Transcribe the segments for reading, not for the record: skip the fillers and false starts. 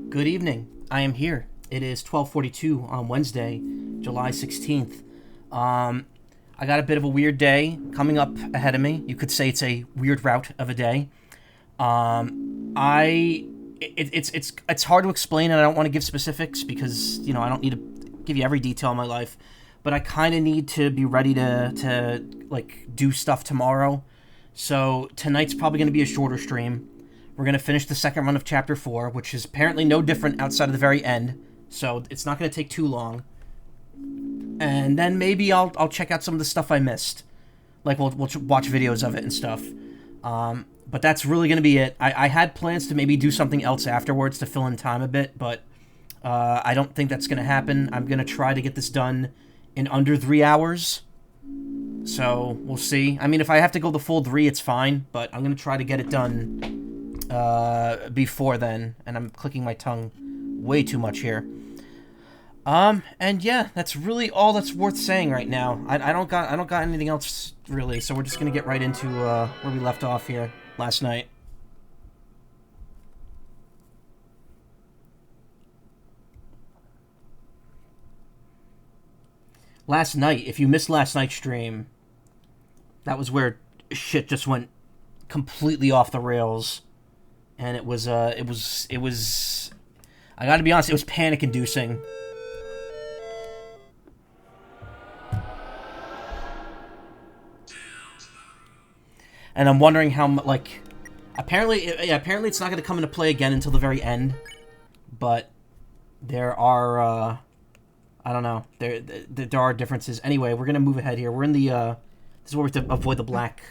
Good evening. I am here. It is 12:42 on Wednesday, July 16th. I got a bit of a weird day coming up ahead of me. You could say it's a weird route of a day. It's hard to explain, and I don't want to give specifics because I don't need to give you every detail of my life. But I kind of need to be ready to like do stuff tomorrow. So tonight's probably going to be a shorter stream. We're going to finish the second run of Chapter 4, which is apparently no different outside of the very end. So it's not going to take too long. And then maybe I'll check out some of the stuff I missed. Like, we'll watch videos of it and stuff. But that's really going to be it. I had plans to maybe do something else afterwards to fill in time a bit, but I don't think that's going to happen. I'm going to try to get this done in under 3 hours. So, we'll see. I mean, if I have to go the full 3, it's fine, but I'm going to try to get it done before then. And I'm clicking my tongue way too much here. And yeah, that's really all that's worth saying right now. I don't got anything else really, so we're just gonna get right into where we left off here last night. Last night, if you missed last night's stream, that was where shit just went completely off the rails, and it was I gotta be honest, it was panic-inducing. And I'm wondering how, like, apparently it's not going to come into play again until the very end. But there are, I don't know, there are differences. Anyway, we're going to move ahead here. We're in the, this is where we have to avoid the black,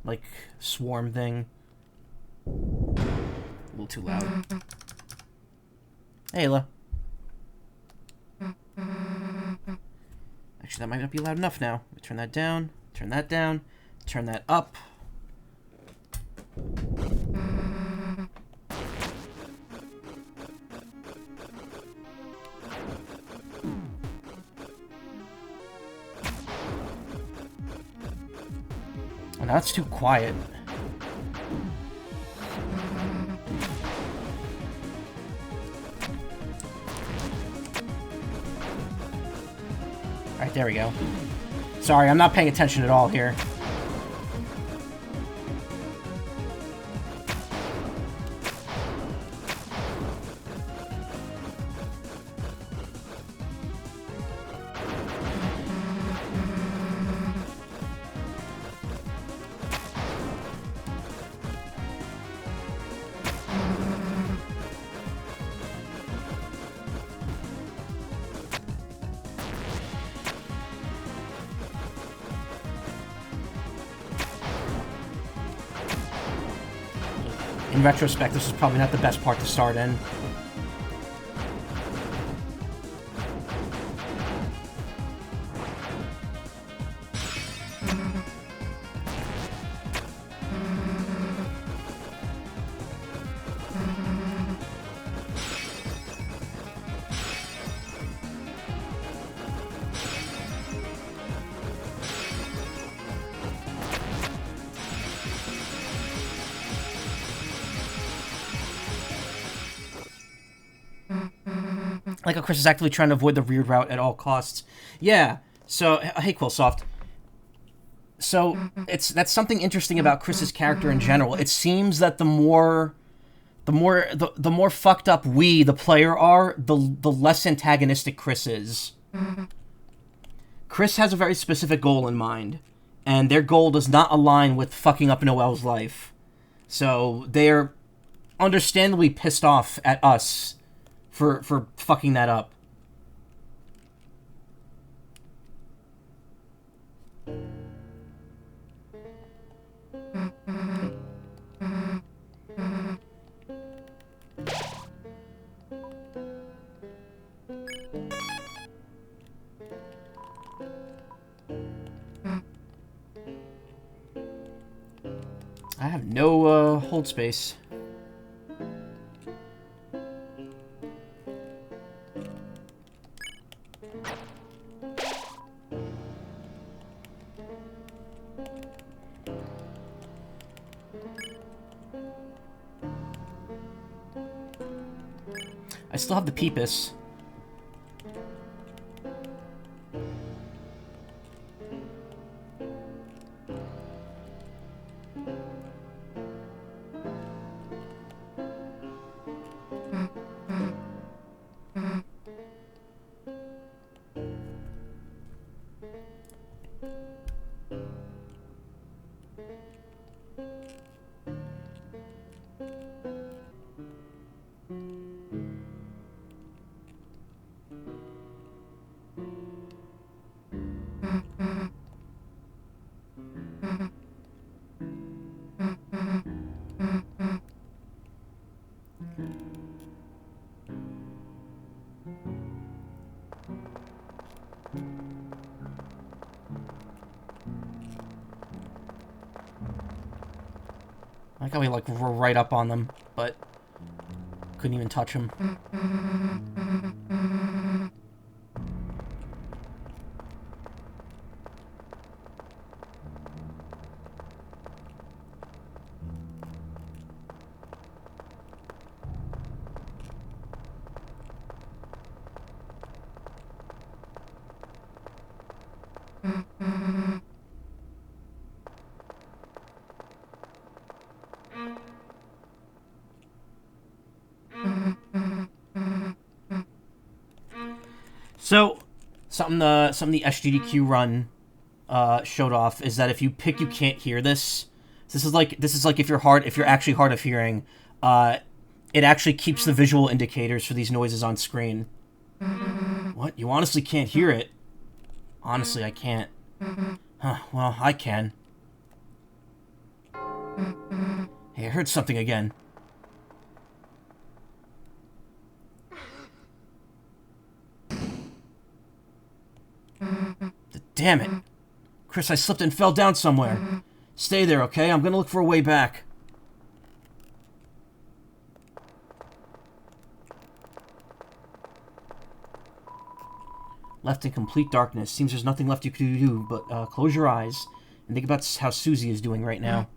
like, swarm thing. A little too loud. Hey, Ayla. Actually, that might not be loud enough now. Turn that down, turn that up. Oh, now it's too quiet. Alright, there we go. Sorry, I'm not paying attention at all here. In retrospect, this is probably not the best part to start in. Like how Chris is actively trying to avoid the weird route at all costs. Yeah. So, hey, Quillsoft. So, that's something interesting about Chris's character in general. It seems that the more fucked up we, the player, are, the less antagonistic Chris is. Chris has a very specific goal in mind, and their goal does not align with fucking up Noelle's life. So, they're understandably pissed off at us for fucking that up. I have no hold space. I still have the Peepus. I like how we, like, were right up on them, but couldn't even touch them. So, something the SGDQ run showed off is that if you pick You Can't Hear This, this is like if you're actually hard of hearing, it actually keeps the visual indicators for these noises on screen. What? You honestly can't hear it? Honestly, I can't. Huh, well, I can. Hey, I heard something again. Damn it. Chris, I slipped and fell down somewhere. Stay there, okay? I'm gonna look for a way back. Left in complete darkness. Seems there's nothing left you can do but close your eyes and think about how Susie is doing right now.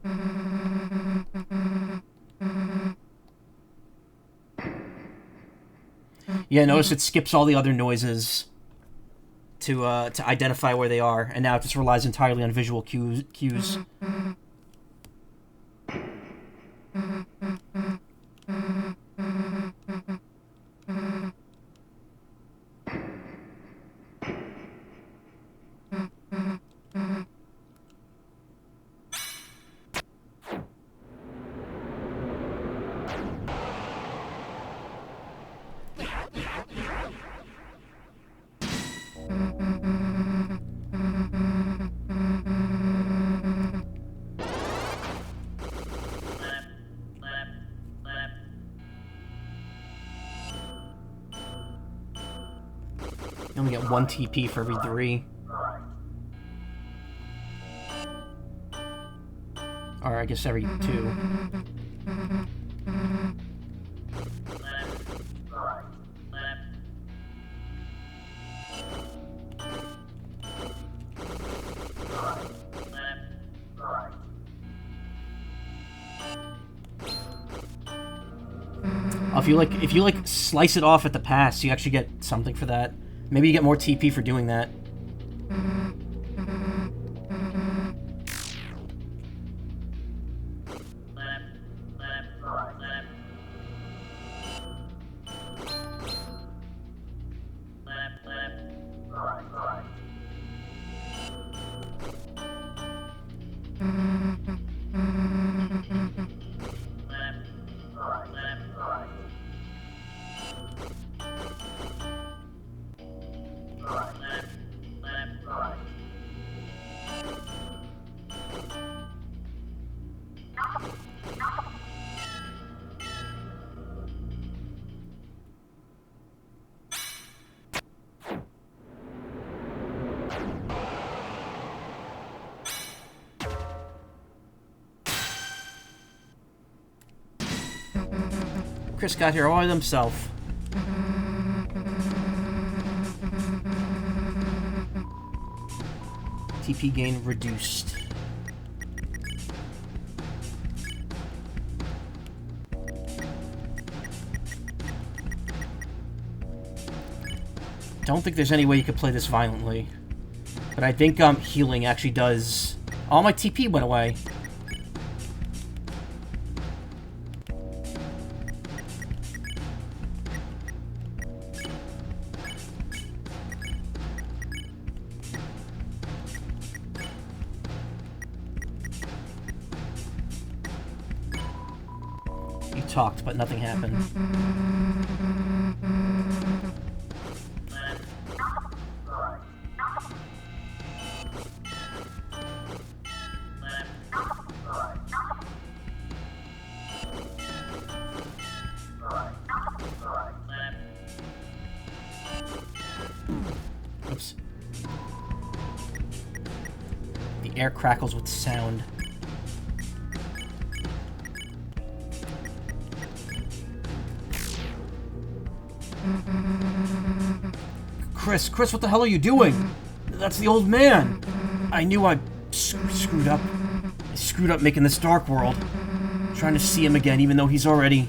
Yeah, notice it skips all the other noises to identify where they are, and now it just relies entirely on visual cues. You only get 1 TP for every 3. Or I guess every 2. If you slice it off at the pass, you actually get something for that. Maybe you get more TP for doing that. Chris got here all by himself. TP gain reduced. don't think there's any way you could play this violently. But I think healing actually does... All my TP went away. You talked, but nothing happened. Oops. The air crackles with sound. Chris, what the hell are you doing? That's the old man. I knew I screwed up. I screwed up making this dark world. Trying to see him again, even though he's already...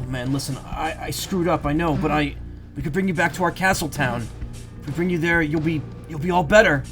Man, listen, I screwed up, I know, but we could bring you back to our castle town. If we bring you there, you'll be all better.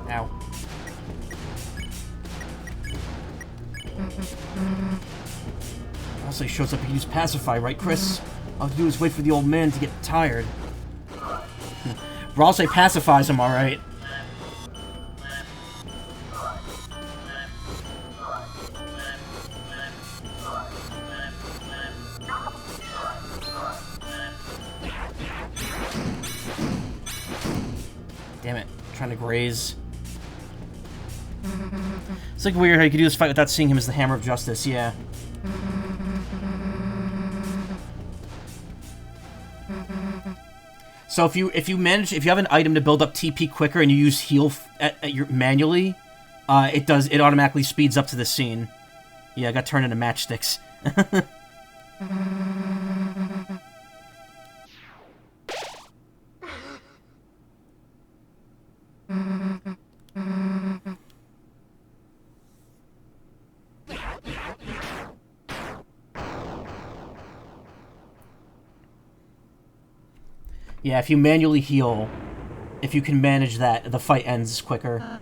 Ow. Also, he shows up, he can use Pacify, right, Chris? All you do is wait for the old man to get tired. Ralsei pacifies him, alright. Damn it, trying to graze. It's like weird how you could do this fight without seeing him as the Hammer of Justice, yeah. So if you have an item to build up TP quicker and you use heal manually, it automatically speeds up to the scene. Yeah, I got turned into matchsticks. Yeah, if you manually heal, if you can manage that, the fight ends quicker.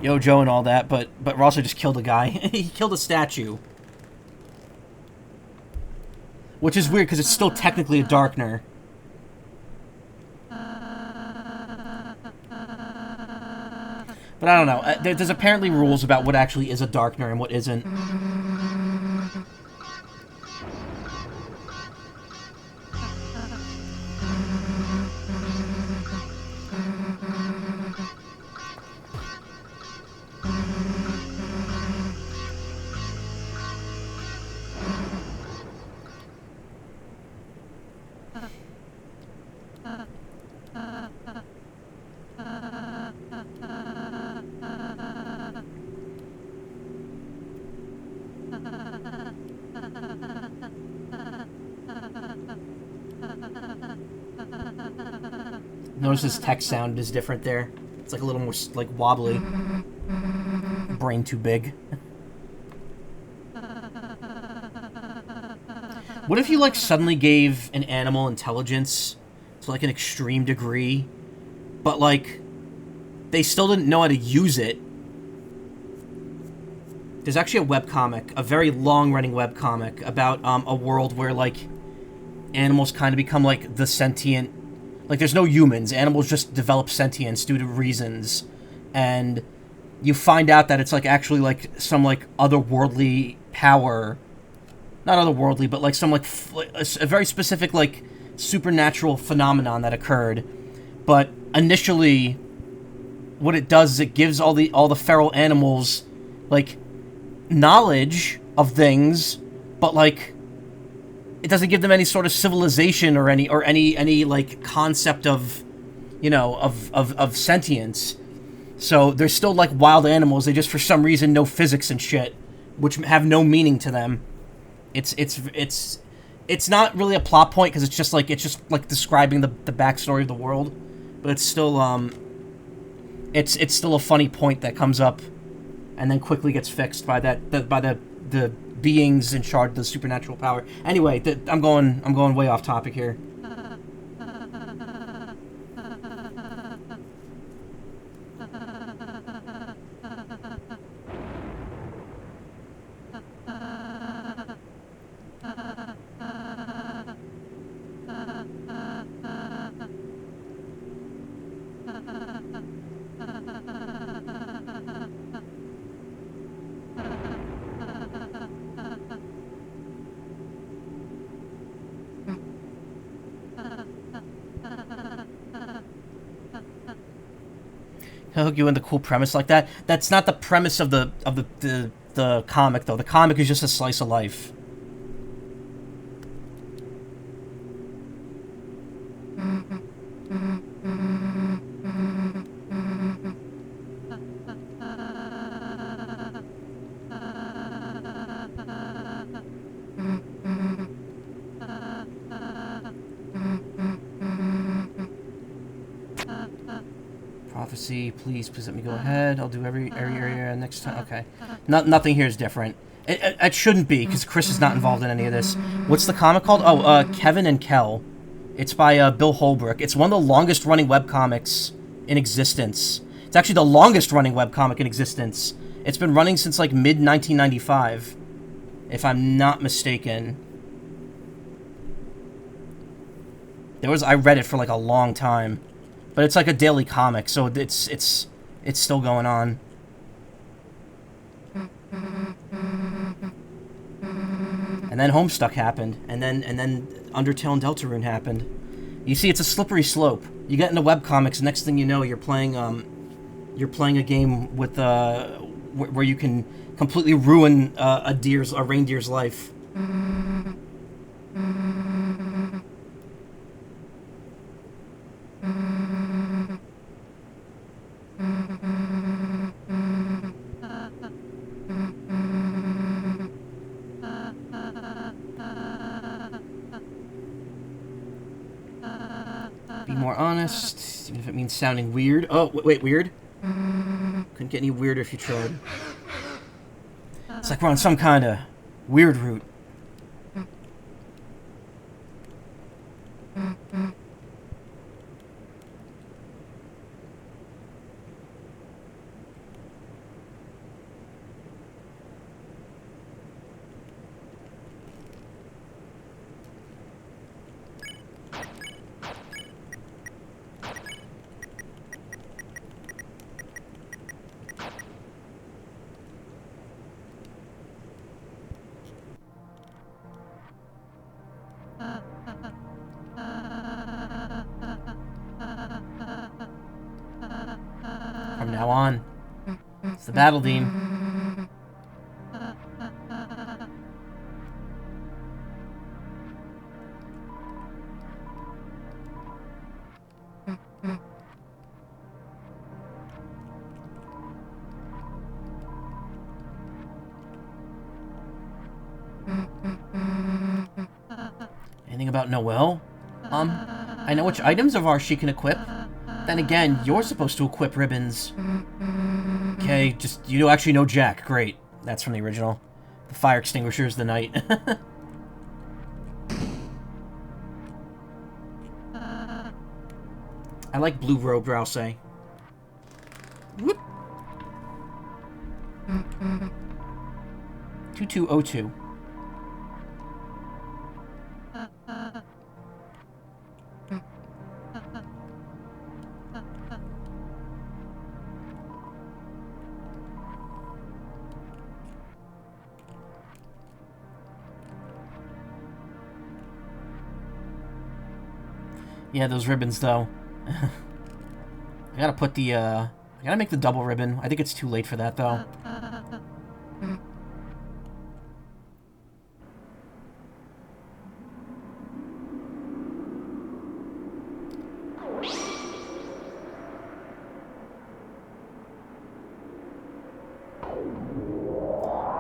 Yo, Joe and all that, but Rosso just killed a guy. He killed a statue. Which is weird, because it's still technically a Darkner. But I don't know. There's apparently rules about what actually is a Darkner and what isn't. Notice his text sound is different there. It's like a little more like wobbly. Brain too big. What if you like suddenly gave an animal intelligence to like an extreme degree, but like they still didn't know how to use it. There's actually a webcomic, a very long-running webcomic, about a world where, like, animals kind of become, like, the sentient... Like, there's no humans. Animals just develop sentience due to reasons. And you find out that it's, like, actually, like, some, like, otherworldly power. Not otherworldly, but, like, some, like, a very specific, like, supernatural phenomenon that occurred. But initially, what it does is it gives all the feral animals, like, knowledge of things, but, like, it doesn't give them any sort of civilization or any like concept of, you know, of sentience. So they're still like wild animals. They just for some reason know physics and shit, which have no meaning to them. It's not really a plot point because it's just like describing the backstory of the world, but it's still it's still a funny point that comes up, and then quickly gets fixed by the beings in charge of the supernatural power. Anyway, I'm going way off topic here. He'll hook you in the cool premise like that. That's not the premise of the comic, though. The comic is just a slice of life. Prophecy, please let me go ahead. I'll do every area next time. Okay. Nothing here is different. It shouldn't be, because Chris is not involved in any of this. What's the comic called? Oh, Kevin and Kel. It's by Bill Holbrook. It's one of the longest-running webcomics in existence. It's actually the longest-running webcomic in existence. It's been running since, like, mid-1995, if I'm not mistaken. I read it for, like, a long time. But it's like a daily comic, so it's still going on. And then Homestuck happened, and then Undertale and Deltarune happened. You see, it's a slippery slope. You get into webcomics, next thing you know, you're playing a game with where you can completely ruin a reindeer's life. Be more honest, even if it means sounding weird. Oh, wait, weird? Couldn't get any weirder if you tried. It's like we're on some kind of weird route. From now on, it's the battle theme. Anything about Noelle? I know which items of ours she can equip. Then again, you're supposed to equip ribbons. Okay, you actually know Jack. Great. That's from the original. The fire extinguisher is the knight. I like blue robe, Rousey. 2202. Yeah, those ribbons, though. I gotta put the, I gotta make the double ribbon. I think it's too late for that, though.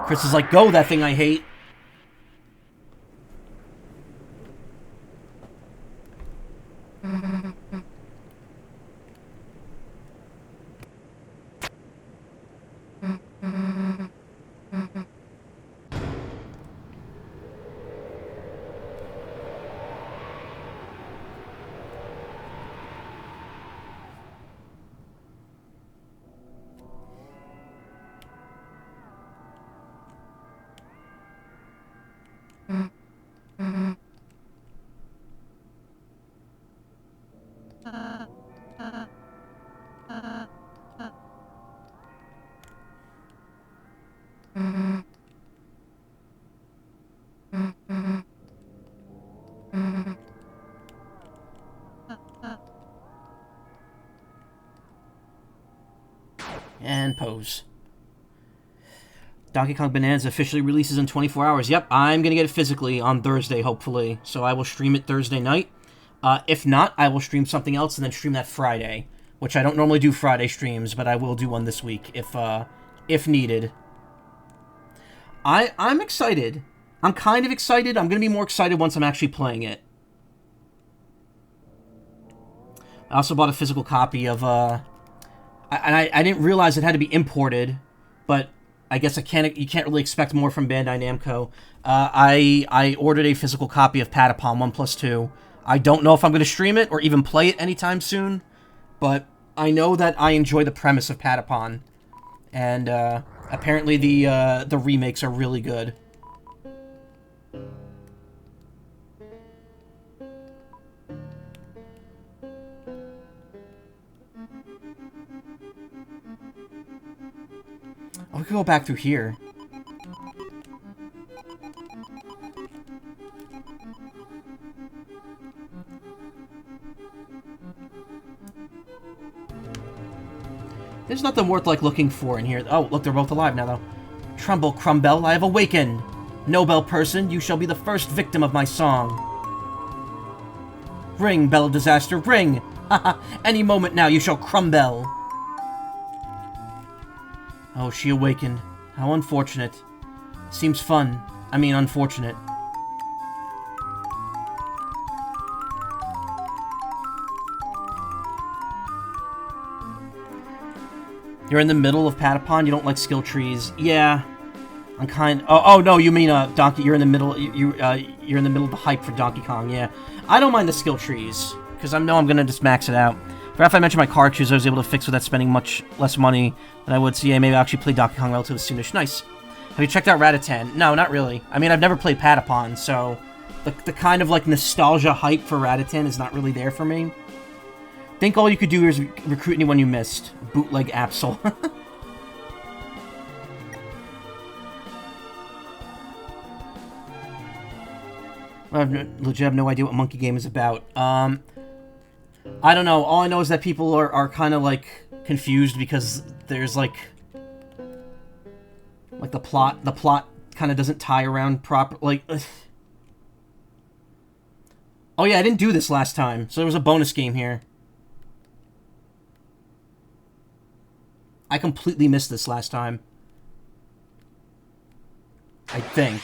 Chris is like, go, that thing I hate. And pose. Donkey Kong Bonanza officially releases in 24 hours. Yep, I'm going to get it physically on Thursday, hopefully. So I will stream it Thursday night. If not, I will stream something else and then stream that Friday. Which I don't normally do Friday streams, but I will do one this week if needed. I'm excited. I'm kind of excited. I'm going to be more excited once I'm actually playing it. I also bought a physical copy of... I didn't realize it had to be imported, but I guess you can't really expect more from Bandai Namco. I ordered a physical copy of Patapon 1+2. I don't know if I'm going to stream it or even play it anytime soon, but I know that I enjoy the premise of Patapon, and apparently the remakes are really good. Oh, we could go back through here. There's nothing worth, like, looking for in here. Oh, look, they're both alive now, though. Tremble, Crumbell, I have awakened. Nobel person, you shall be the first victim of my song. Ring, bell of disaster, ring! Haha, any moment now you shall Crumbell. Oh, she awakened. How unfortunate. Seems fun. I mean, unfortunate. You're in the middle of Patapon. You don't like skill trees. Yeah, I'm kind. Oh no, you mean Donkey? You're in the middle. You're in the middle of the hype for Donkey Kong. Yeah, I don't mind the skill trees because I know I'm gonna just max it out. But if I mentioned my cartridges, I was able to fix without spending much less money than I would. So yeah, maybe I'll actually play Donkey Kong relatively soonish. Nice. Have you checked out Ratatan? No, not really. I mean, I've never played Patapon, so the kind of like nostalgia hype for Ratatan is not really there for me. Think all you could do is recruit anyone you missed. Bootleg Absol. I legit have no idea what Monkey Game is about. I don't know. All I know is that people are kind of, like, confused because there's, like the plot kind of doesn't tie around proper, like... Oh yeah, I didn't do this last time, so there was a bonus game here. I completely missed this last time. I think.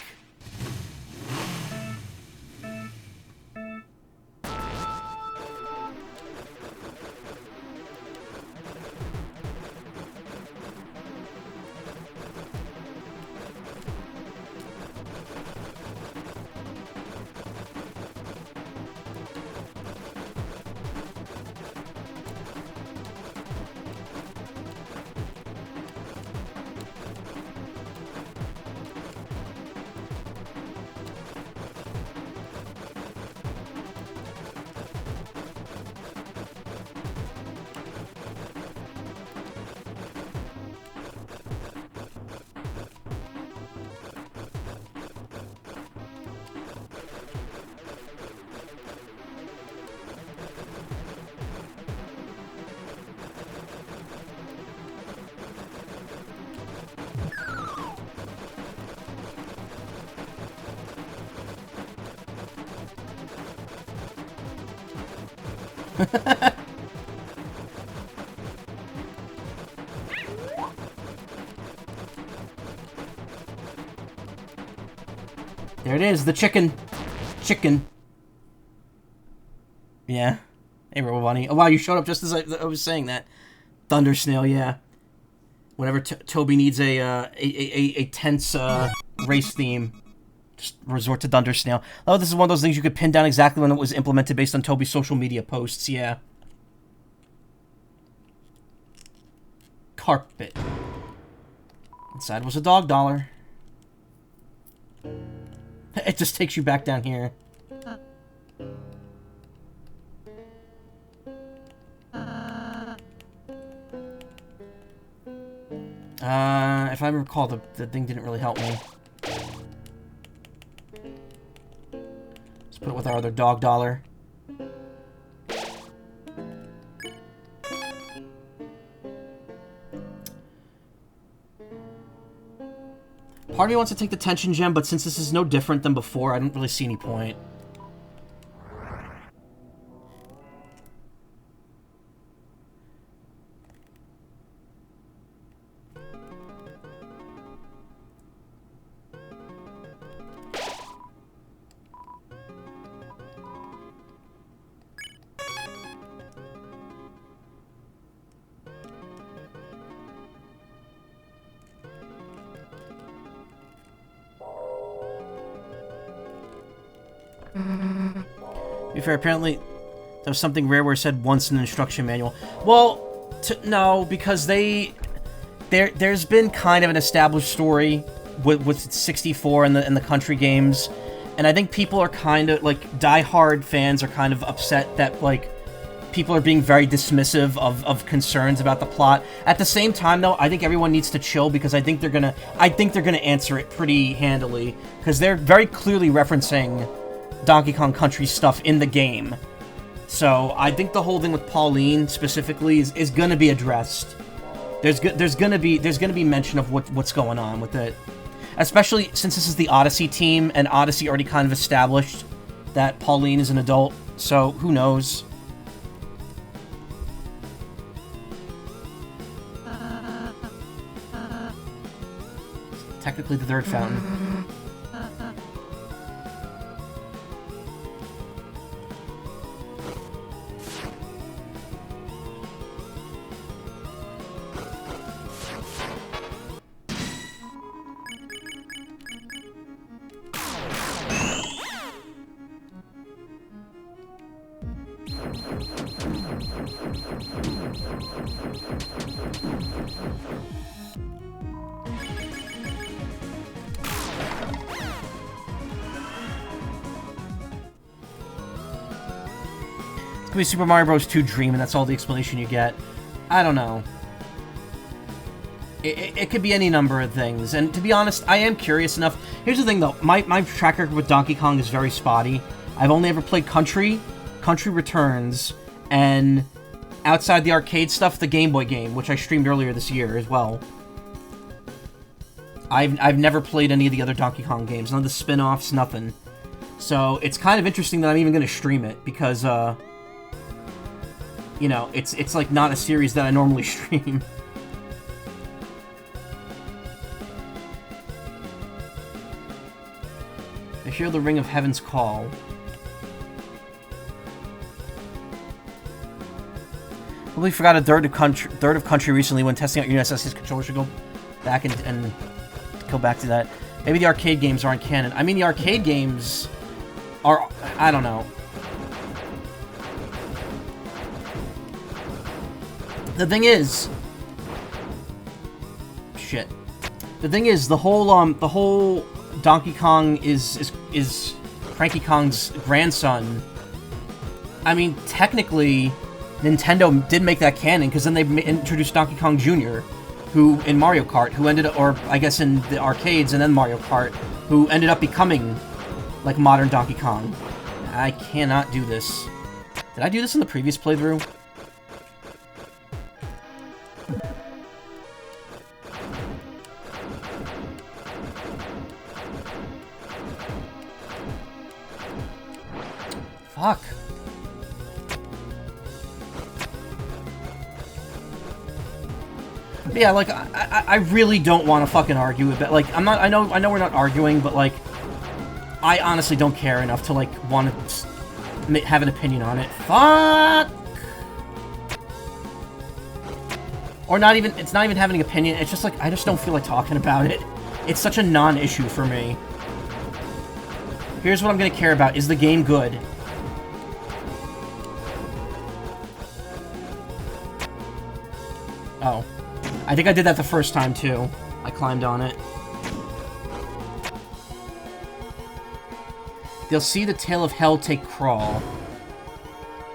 There it is, the chicken. Chicken. Yeah. Hey, Robo Bunny. Oh, wow, you showed up just as I was saying that. Thunder Snail, yeah. Whenever Toby needs a tense race theme, just resort to Thunder Snail. Oh, this is one of those things you could pin down exactly when it was implemented based on Toby's social media posts, yeah. Carpet. Inside was a dog dollar. It just takes you back down here. If I recall, the thing didn't really help me. Let's put it with our other dog dollar. Part of me wants to take the tension gem, but since this is no different than before, I don't really see any point. To be fair, apparently there was something rare where it said once in the instruction manual. Well, no, because there's been kind of an established story with 64 and the country games, and I think people are kind of, like, die-hard fans are kind of upset that, like, people are being very dismissive of concerns about the plot. At the same time, though, I think everyone needs to chill because I think they're gonna answer it pretty handily, because they're very clearly referencing Donkey Kong Country stuff in the game. So I think the whole thing with Pauline specifically is gonna be addressed. There's gonna be mention of what's going on with it, especially since this is the Odyssey team, and Odyssey already kind of established that Pauline is an adult. So who knows? Technically the third fountain. It's gonna be Super Mario Bros. 2 Dream, and that's all the explanation you get. I don't know. It could be any number of things, and to be honest, I am curious enough. Here's the thing, though. My track record with Donkey Kong is very spotty. I've only ever played Country Returns, and outside the arcade stuff, the Game Boy game, which I streamed earlier this year as well. I've never played any of the other Donkey Kong games, none of the spin-offs, nothing. So it's kind of interesting that I'm even going to stream it, because, you know, it's like not a series that I normally stream. I hear the Ring of Heaven's call. I really forgot a third of country recently when testing out your SS's controller. Should go back and go back to that. Maybe the arcade games aren't canon. I mean, the arcade games are, I don't know. The thing is, shit. The thing is, the whole Donkey Kong is Cranky Kong's grandson. I mean, technically, Nintendo did make that canon, because then they introduced Donkey Kong Jr., who, in Mario Kart, who ended up, or I guess in the arcades and then Mario Kart, who ended up becoming, like, modern Donkey Kong. I cannot do this. Did I do this in the previous playthrough? Fuck. But yeah, like, I really don't want to fucking argue about, like, I'm not, I know we're not arguing, but, like, I honestly don't care enough to, like, want to have an opinion on it. Fuck! Or not even, it's not even having an opinion, it's just, like, I just don't feel like talking about it. It's such a non-issue for me. Here's what I'm gonna care about. Is the game good? Oh. I think I did that the first time, too. I climbed on it. They'll see the tail of hell take crawl.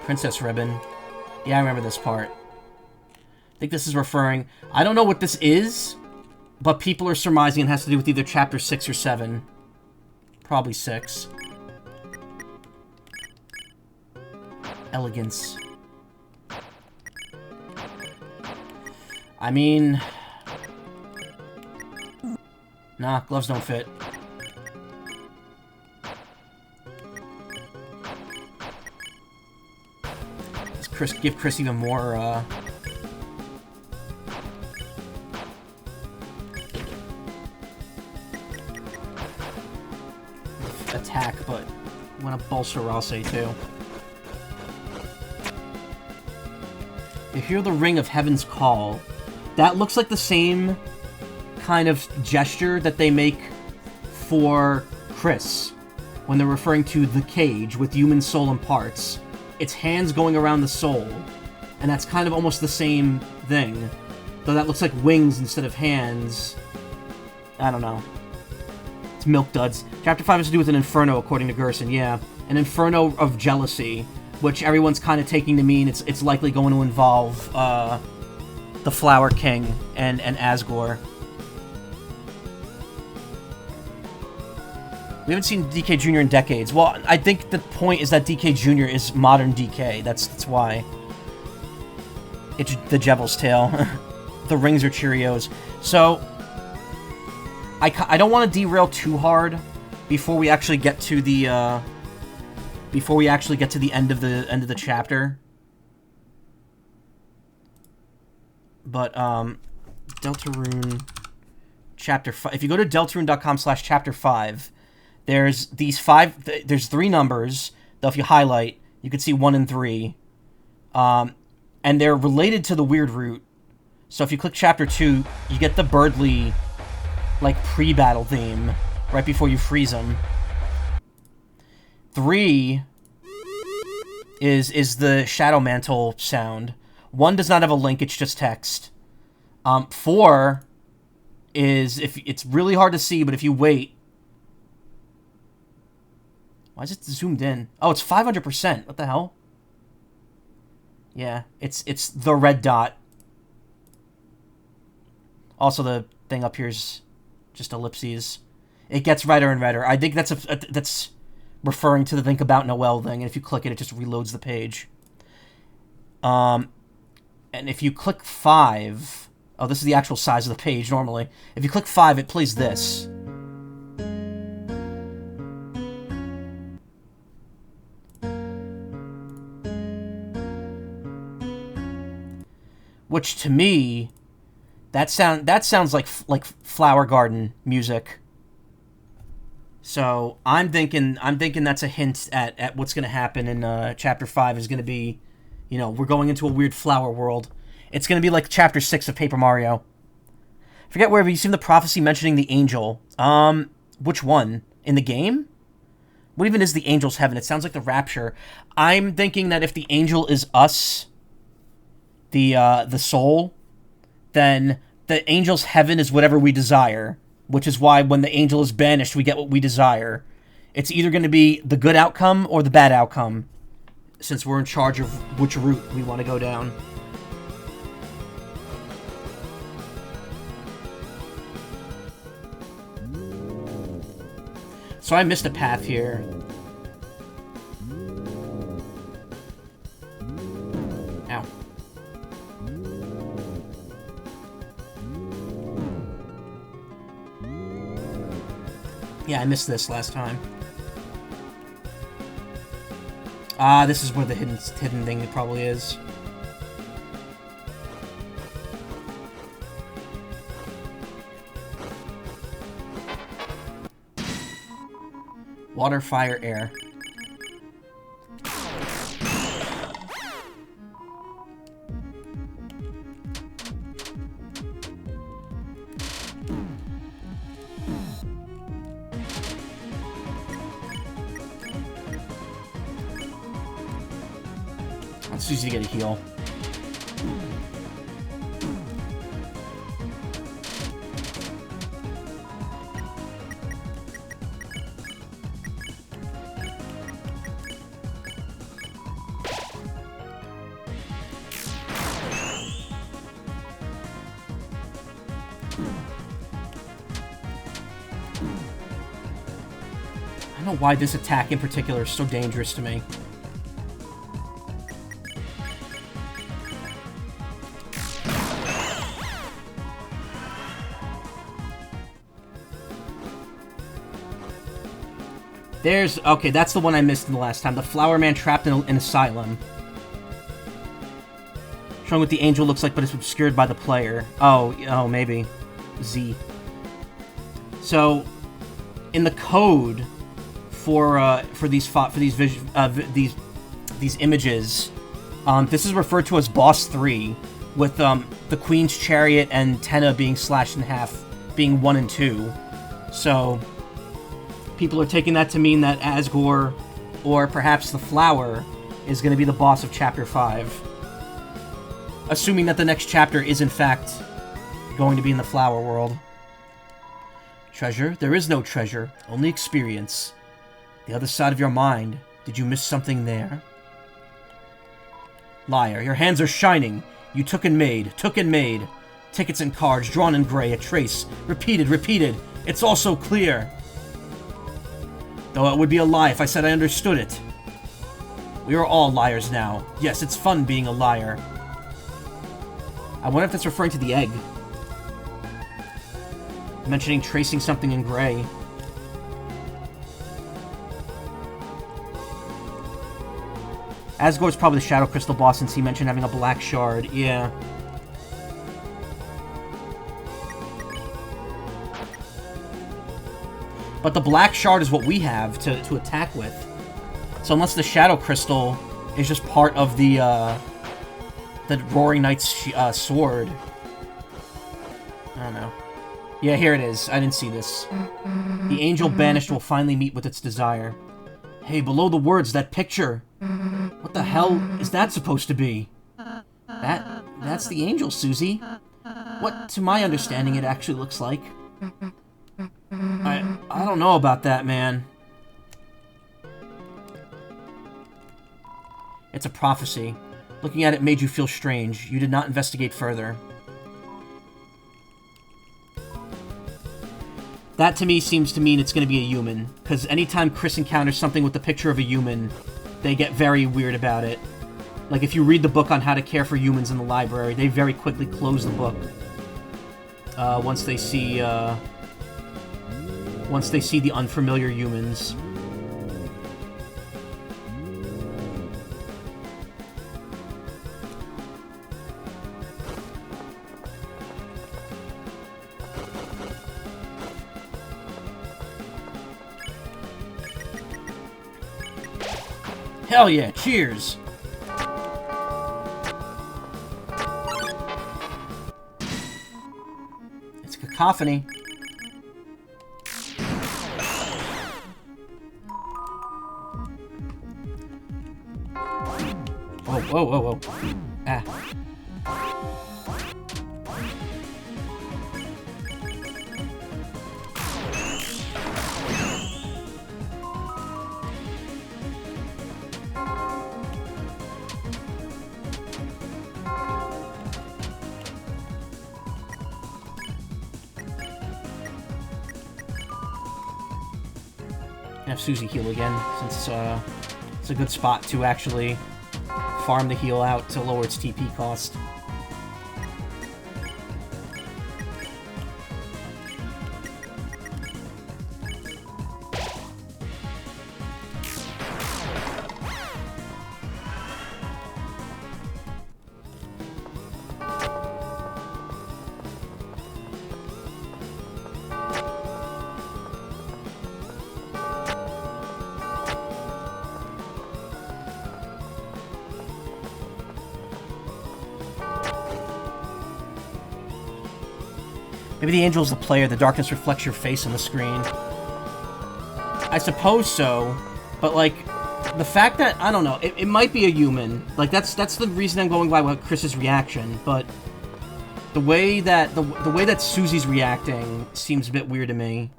Princess Ribbon. Yeah, I remember this part. I think this is referring... I don't know what this is, but people are surmising it has to do with either Chapter 6 or 7. Probably 6. Elegance. I mean... Nah, gloves don't fit. Let's give Chris even more, attack, but I'm gonna bolster Rase too. You hear the ring of Heaven's Call. That looks like the same kind of gesture that they make for Chris when they're referring to the cage with human soul and parts. It's hands going around the soul, and that's kind of almost the same thing. Though that looks like wings instead of hands. I don't know. It's milk duds. Chapter 5 has to do with an inferno, according to Gerson, yeah. An inferno of jealousy, which everyone's kind of taking to mean it's likely going to involve, the Flower King and Asgore. We haven't seen DK Jr. in decades. Well, I think the point is that DK Jr. is modern DK. That's why. It's the Devil's Tail. The rings are Cheerios. So, I don't want to derail too hard before we actually get to the end of the chapter. But Deltarune Chapter 5. If you go to deltarune.com/chapter 5, there's there's 3 numbers, though if you highlight, you can see 1 and 3. And they're related to the Weird Root. So if you click Chapter 2, you get the Birdly, like, pre-battle theme right before you freeze them. 3 is the Shadow Mantle sound. 1 does not have a link, it's just text. 4 is, if it's really hard to see, but if you wait... Why is it zoomed in? Oh, it's 500%. What the hell? Yeah, it's the red dot. Also, the thing up here is just ellipses. It gets redder and redder. I think that's referring to the Think About Noelle thing, and if you click it, it just reloads the page. And if you click 5... Oh, this is the actual size of the page, normally. If you click 5, it plays this. Which, to me, that sounds like Flower Garden music. So I'm thinking that's a hint at what's going to happen in Chapter 5 is going to be, you know, we're going into a weird flower world. It's going to be like Chapter 6 of Paper Mario. Forget wherever you've seen the prophecy mentioning the angel. Which one? In the game? What even is the angel's heaven? It sounds like the rapture. I'm thinking that if the angel is us, the soul, then the angel's heaven is whatever we desire, which is why when the angel is banished, we get what we desire. It's either going to be the good outcome or the bad outcome, since we're in charge of which route we want to go down. So I missed a path here. Ow. Yeah, I missed this last time. Ah, this is where the hidden thing probably is. Water, fire, air. It's easy to get a heal. I don't know why this attack in particular is so dangerous to me. There's... Okay, that's the one I missed in the last time. The Flower Man trapped in an asylum. Showing what the angel looks like, but it's obscured by the player. Oh, maybe. Z. So, in the code for these images, this is referred to as Boss 3, with the Queen's Chariot and Tenna being slashed in half, being 1 and 2. So... people are taking that to mean that Asgore, or perhaps the Flower, is going to be the boss of Chapter 5. Assuming that the next chapter is, in fact, going to be in the Flower World. Treasure? There is no treasure, only experience. The other side of your mind. Did you miss something there? Liar, your hands are shining. You took and made. Tickets and cards, drawn in gray, a trace. Repeated. It's all so clear. Though it would be a lie if I said I understood it. We are all liars now. Yes, it's fun being a liar. I wonder if that's referring to the egg. Mentioning tracing something in gray. Asgore's probably the Shadow Crystal boss since he mentioned having a black shard. Yeah. But the black shard is what we have to attack with. So unless the Shadow Crystal is just part of the Roaring Knight's sword. I don't know. Yeah, here it is. I didn't see this. The angel banished will finally meet with its desire. Hey, below the words, that picture. What the hell is that supposed to be? That's the angel, Susie. What, to my understanding, it actually looks like. I don't know about that, man. It's a prophecy. Looking at it made you feel strange. You did not investigate further. That to me seems to mean it's going to be a human. Because anytime Chris encounters something with the picture of a human, they get very weird about it. Like if you read the book on how to care for humans in the library, they very quickly close the book. Once they see the unfamiliar humans. Hell yeah, cheers! It's cacophony. Whoa. Ah. Have Susie heal again, since it's a good spot to actually farm the heal out to lower its TP cost. Maybe the angel's the player, the darkness reflects your face on the screen. I suppose so, but, like, the fact that, I don't know, it might be a human. Like, that's the reason I'm going by Chris's reaction, but the way that, the way that Susie's reacting seems a bit weird to me.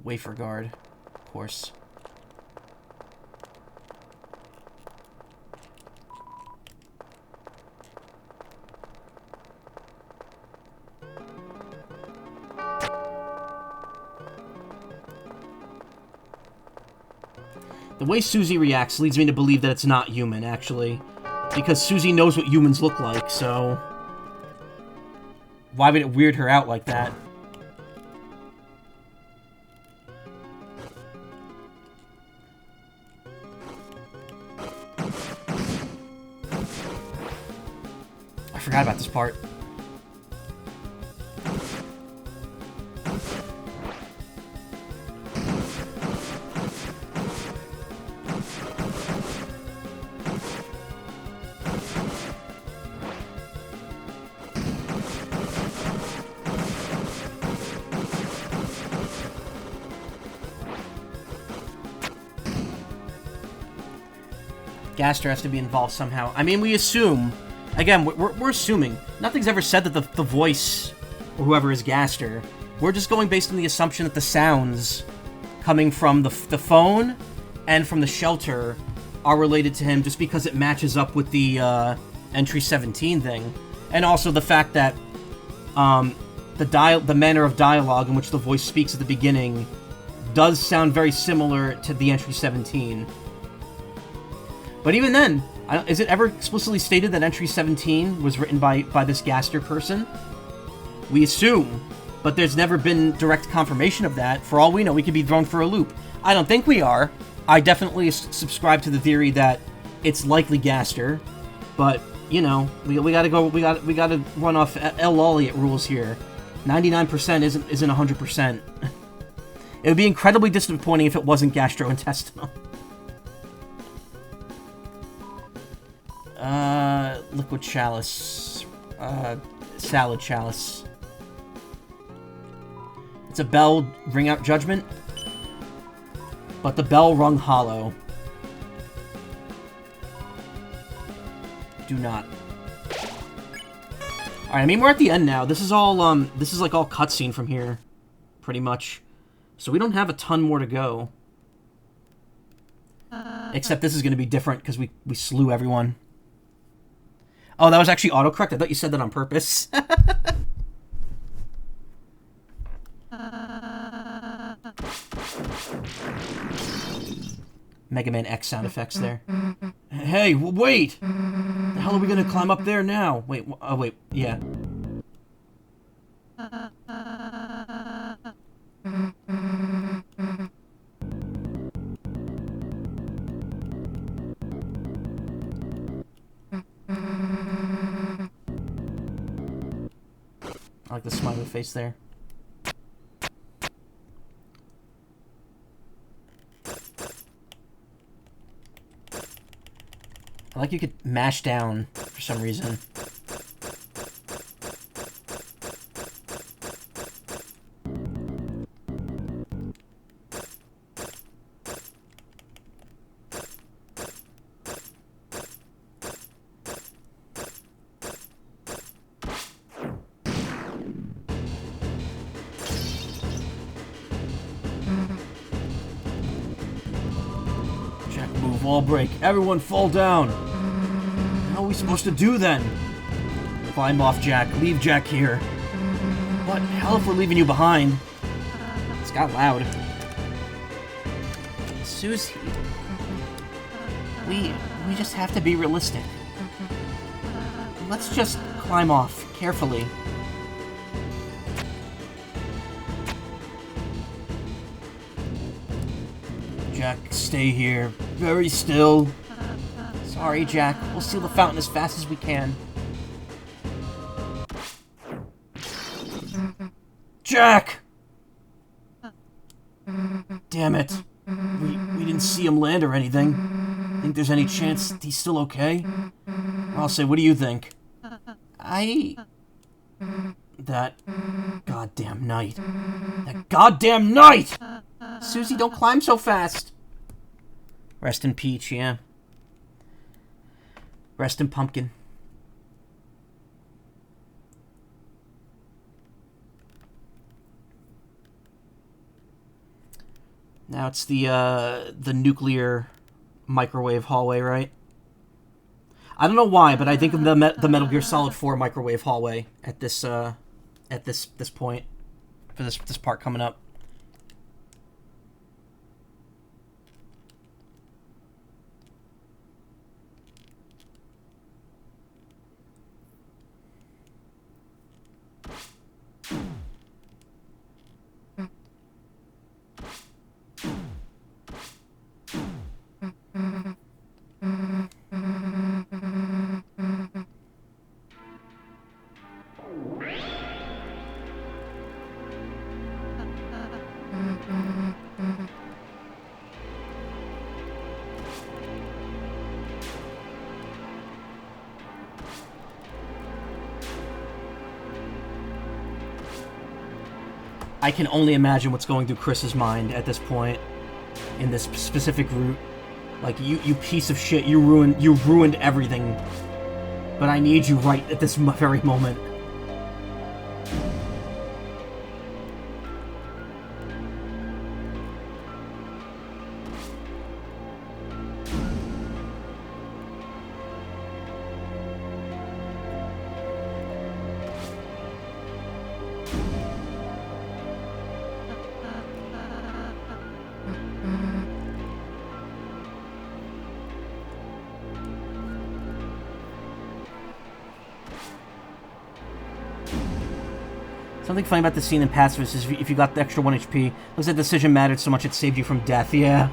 Wafer guard, of course. The way Susie reacts leads me to believe that it's not human, actually. Because Susie knows what humans look like, so why would it weird her out like that? I forgot about this part. Gaster has to be involved somehow. I mean, we assume. Again, we're assuming. Nothing's ever said that the voice, or whoever is Gaster. We're just going based on the assumption that the sounds coming from the phone and from the shelter are related to him just because it matches up with the entry 17 thing. And also the fact that the manner of dialogue in which the voice speaks at the beginning does sound very similar to the entry 17. But even then, is it ever explicitly stated that entry 17 was written by this Gaster person? We assume, but there's never been direct confirmation of that. For all we know, we could be thrown for a loop. I don't think we are. I definitely subscribe to the theory that it's likely Gaster, but you know, we gotta run off L. Elliott rules here. 99% isn't 100%. It would be incredibly disappointing if it wasn't gastrointestinal. Liquid chalice. Salad chalice. It's a bell, ring out judgment. But the bell rung hollow. Do not. Alright, I mean, we're at the end now. This is all, this is like all cutscene from here. Pretty much. So we don't have a ton more to go. Except this is going to be different because we slew everyone. Oh, that was actually autocorrect? I thought you said that on purpose. Mega Man X sound effects there. Hey, wait! The hell are we gonna climb up there now? Wait, oh wait, yeah. I like the smiley face there. I like you could mash down for some reason. Wall break. Everyone fall down. How are we supposed to do then? Climb off, Jack. Leave Jack here. What? Hell if we're leaving you behind. It's got loud. Susie. We just have to be realistic. Let's just climb off carefully. Jack, stay here. Very still. Sorry, Jack. We'll seal the fountain as fast as we can. Jack! Damn it. We didn't see him land or anything. Think there's any chance he's still okay? I'll say, what do you think? That goddamn knight. That goddamn knight! Susie, don't climb so fast. Rest in Peach, yeah. Rest in Pumpkin. Now it's the nuclear microwave hallway, right? I don't know why, but I think of the Metal Gear Solid 4 microwave hallway at this point for this part coming up. I can only imagine what's going through Chris's mind at this point, in this specific route. Like, you piece of shit, you ruined everything. But I need you right at this very moment. Something funny about the scene in Pacifist is if you got the extra 1 HP, looks like the decision mattered so much it saved you from death, yeah.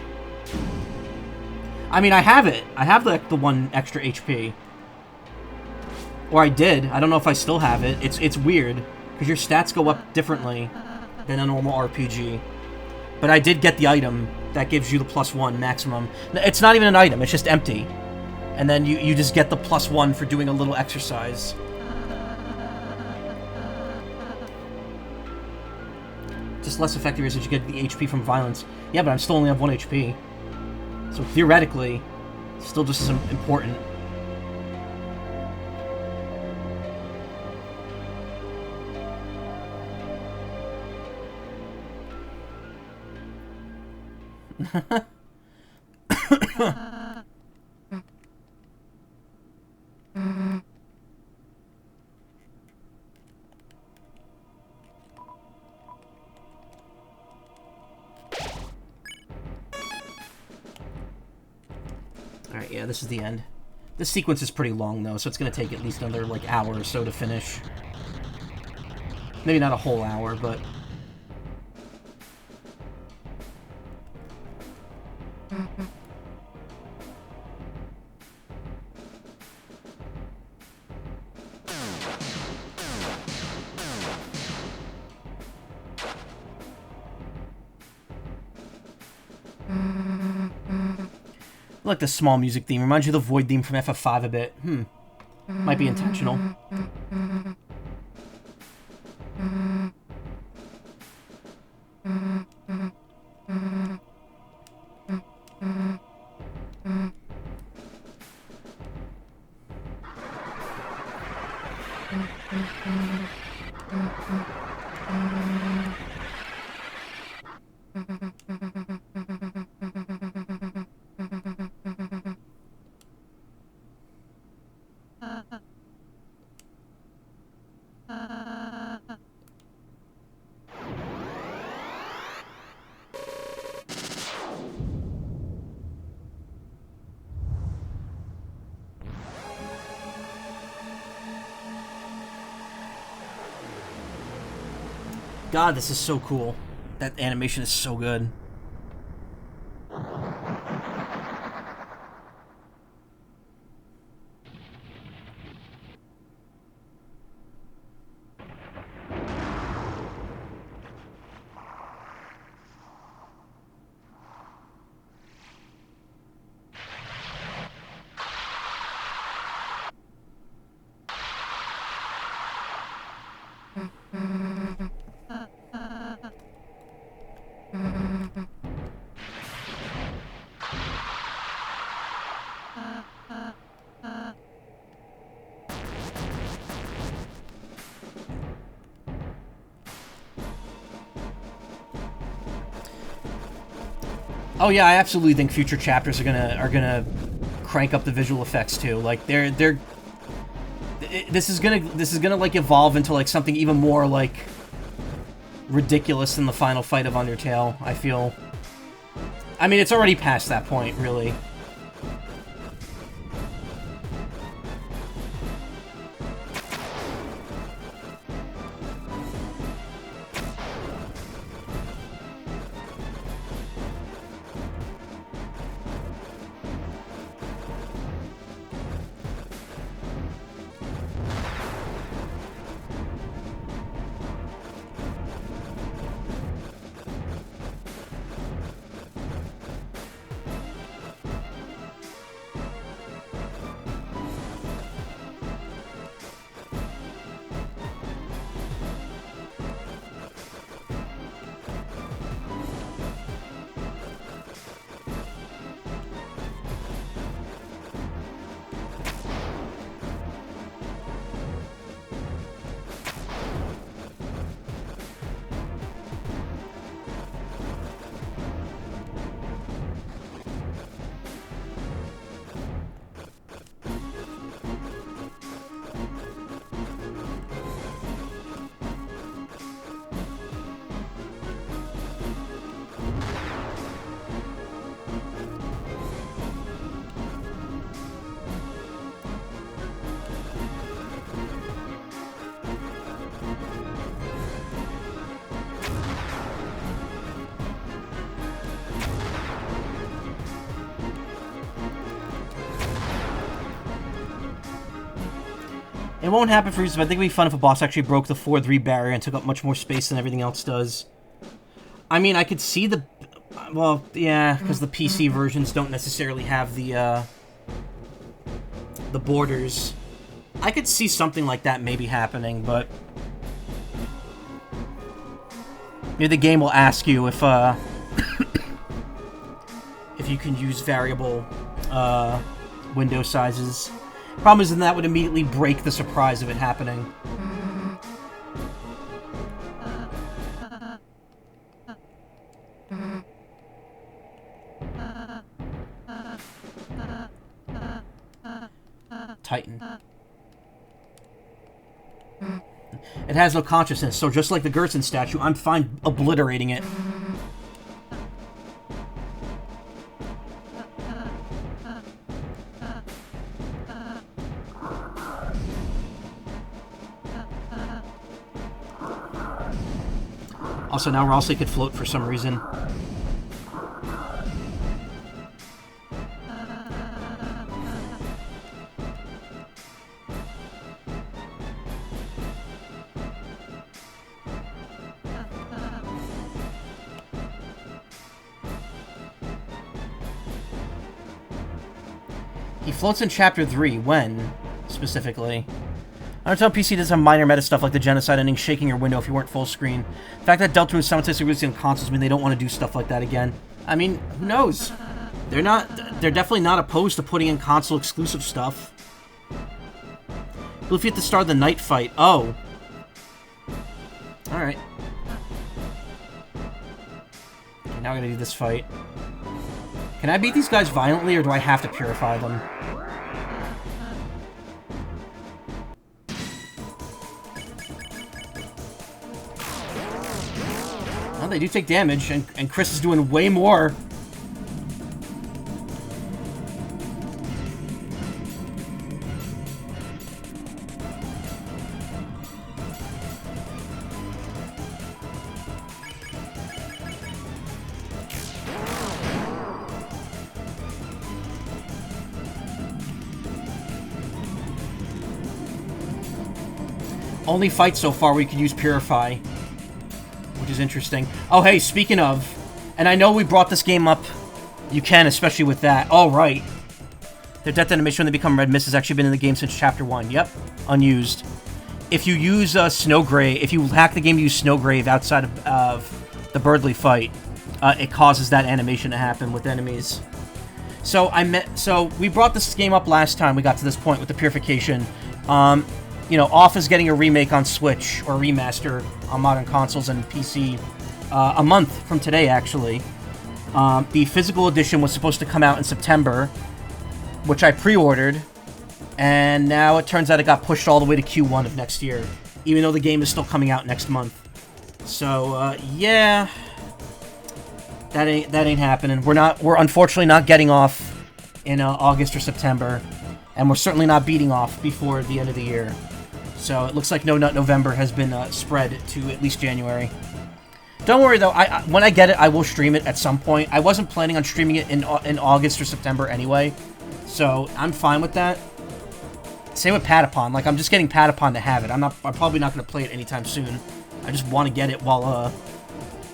I mean, I have it. I have the 1 extra HP. Or I did. I don't know if I still have it. It's weird, because your stats go up differently than a normal RPG. But I did get the item that gives you the +1 maximum. It's not even an item, it's just empty. And then you just get the +1 for doing a little exercise. Just less effective is that you get the HP from violence. Yeah, but I still only have 1 HP. So theoretically, still just as important. Alright, yeah, this is the end. This sequence is pretty long, though, so it's going to take at least another, like, hour or so to finish. Maybe not a whole hour, but... I like the small music theme. Reminds you of the Void theme from FF5 a bit. Might be intentional. God, this is so cool. That animation is so good. Oh yeah, I absolutely think future chapters are gonna crank up the visual effects too. Like this is gonna like evolve into like something even more like ridiculous than the final fight of Undertale, I feel. I mean, it's already past that point, really. It won't happen for reasons, but I think it'd be fun if a boss actually broke the 4-3 barrier and took up much more space than everything else does. I mean, I could see the... Well, yeah, because the PC versions don't necessarily have the borders. I could see something like that maybe happening, but... Maybe the game will ask you if, if you can use variable, window sizes. Problem is, then that would immediately break the surprise of it happening. Titan. It has no consciousness, so just like the Gerson statue, I'm fine obliterating it. Also, now Ralsei could float for some reason. He floats in Chapter 3. When, specifically? Undertale PC does some minor meta stuff like the genocide ending, shaking your window if you weren't full screen. The fact that DELTARUNE simultaneously releasing on consoles mean they don't want to do stuff like that again. I mean, who knows? They're definitely not opposed to putting in console exclusive stuff. But if you have to start the night fight, oh. Alright. Okay, now I gotta do this fight. Can I beat these guys violently, or do I have to purify them? Well, they do take damage, and Chris is doing way more. Only fight so far where you can use Purify, which is interesting. Oh, hey, speaking of, and I know we brought this game up, you can, especially with that. Oh, right. Their death animation when they become red mist has actually been in the game since Chapter 1. Yep, unused. If you use Snowgrave, if you hack the game to use Snowgrave outside of the Birdly fight, it causes that animation to happen with enemies. So we brought this game up last time we got to this point with the Purification. You know, Off is getting a remake on Switch, or a remaster on modern consoles and PC, a month from today, actually. The physical edition was supposed to come out in September, which I pre-ordered, and now it turns out it got pushed all the way to Q1 of next year, even though the game is still coming out next month. So, yeah, that ain't happening. We're unfortunately not getting off in August or September, and we're certainly not beating off before the end of the year. So it looks like No Nut November has been spread to at least January. Don't worry though, when I get it, I will stream it at some point. I wasn't planning on streaming it in August or September anyway, so I'm fine with that. Same with Patapon. Like, I'm just getting Patapon to have it. I'm probably not going to play it anytime soon. I just want to get it while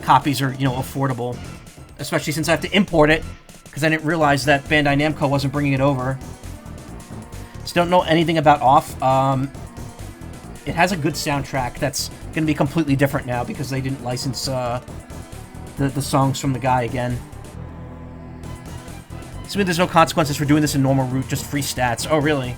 copies are, you know, affordable. Especially since I have to import it, because I didn't realize that Bandai Namco wasn't bringing it over. So don't know anything about Off. It has a good soundtrack that's going to be completely different now because they didn't license the songs from the guy again. Assuming there's no consequences for doing this in normal route, just free stats. Oh, really?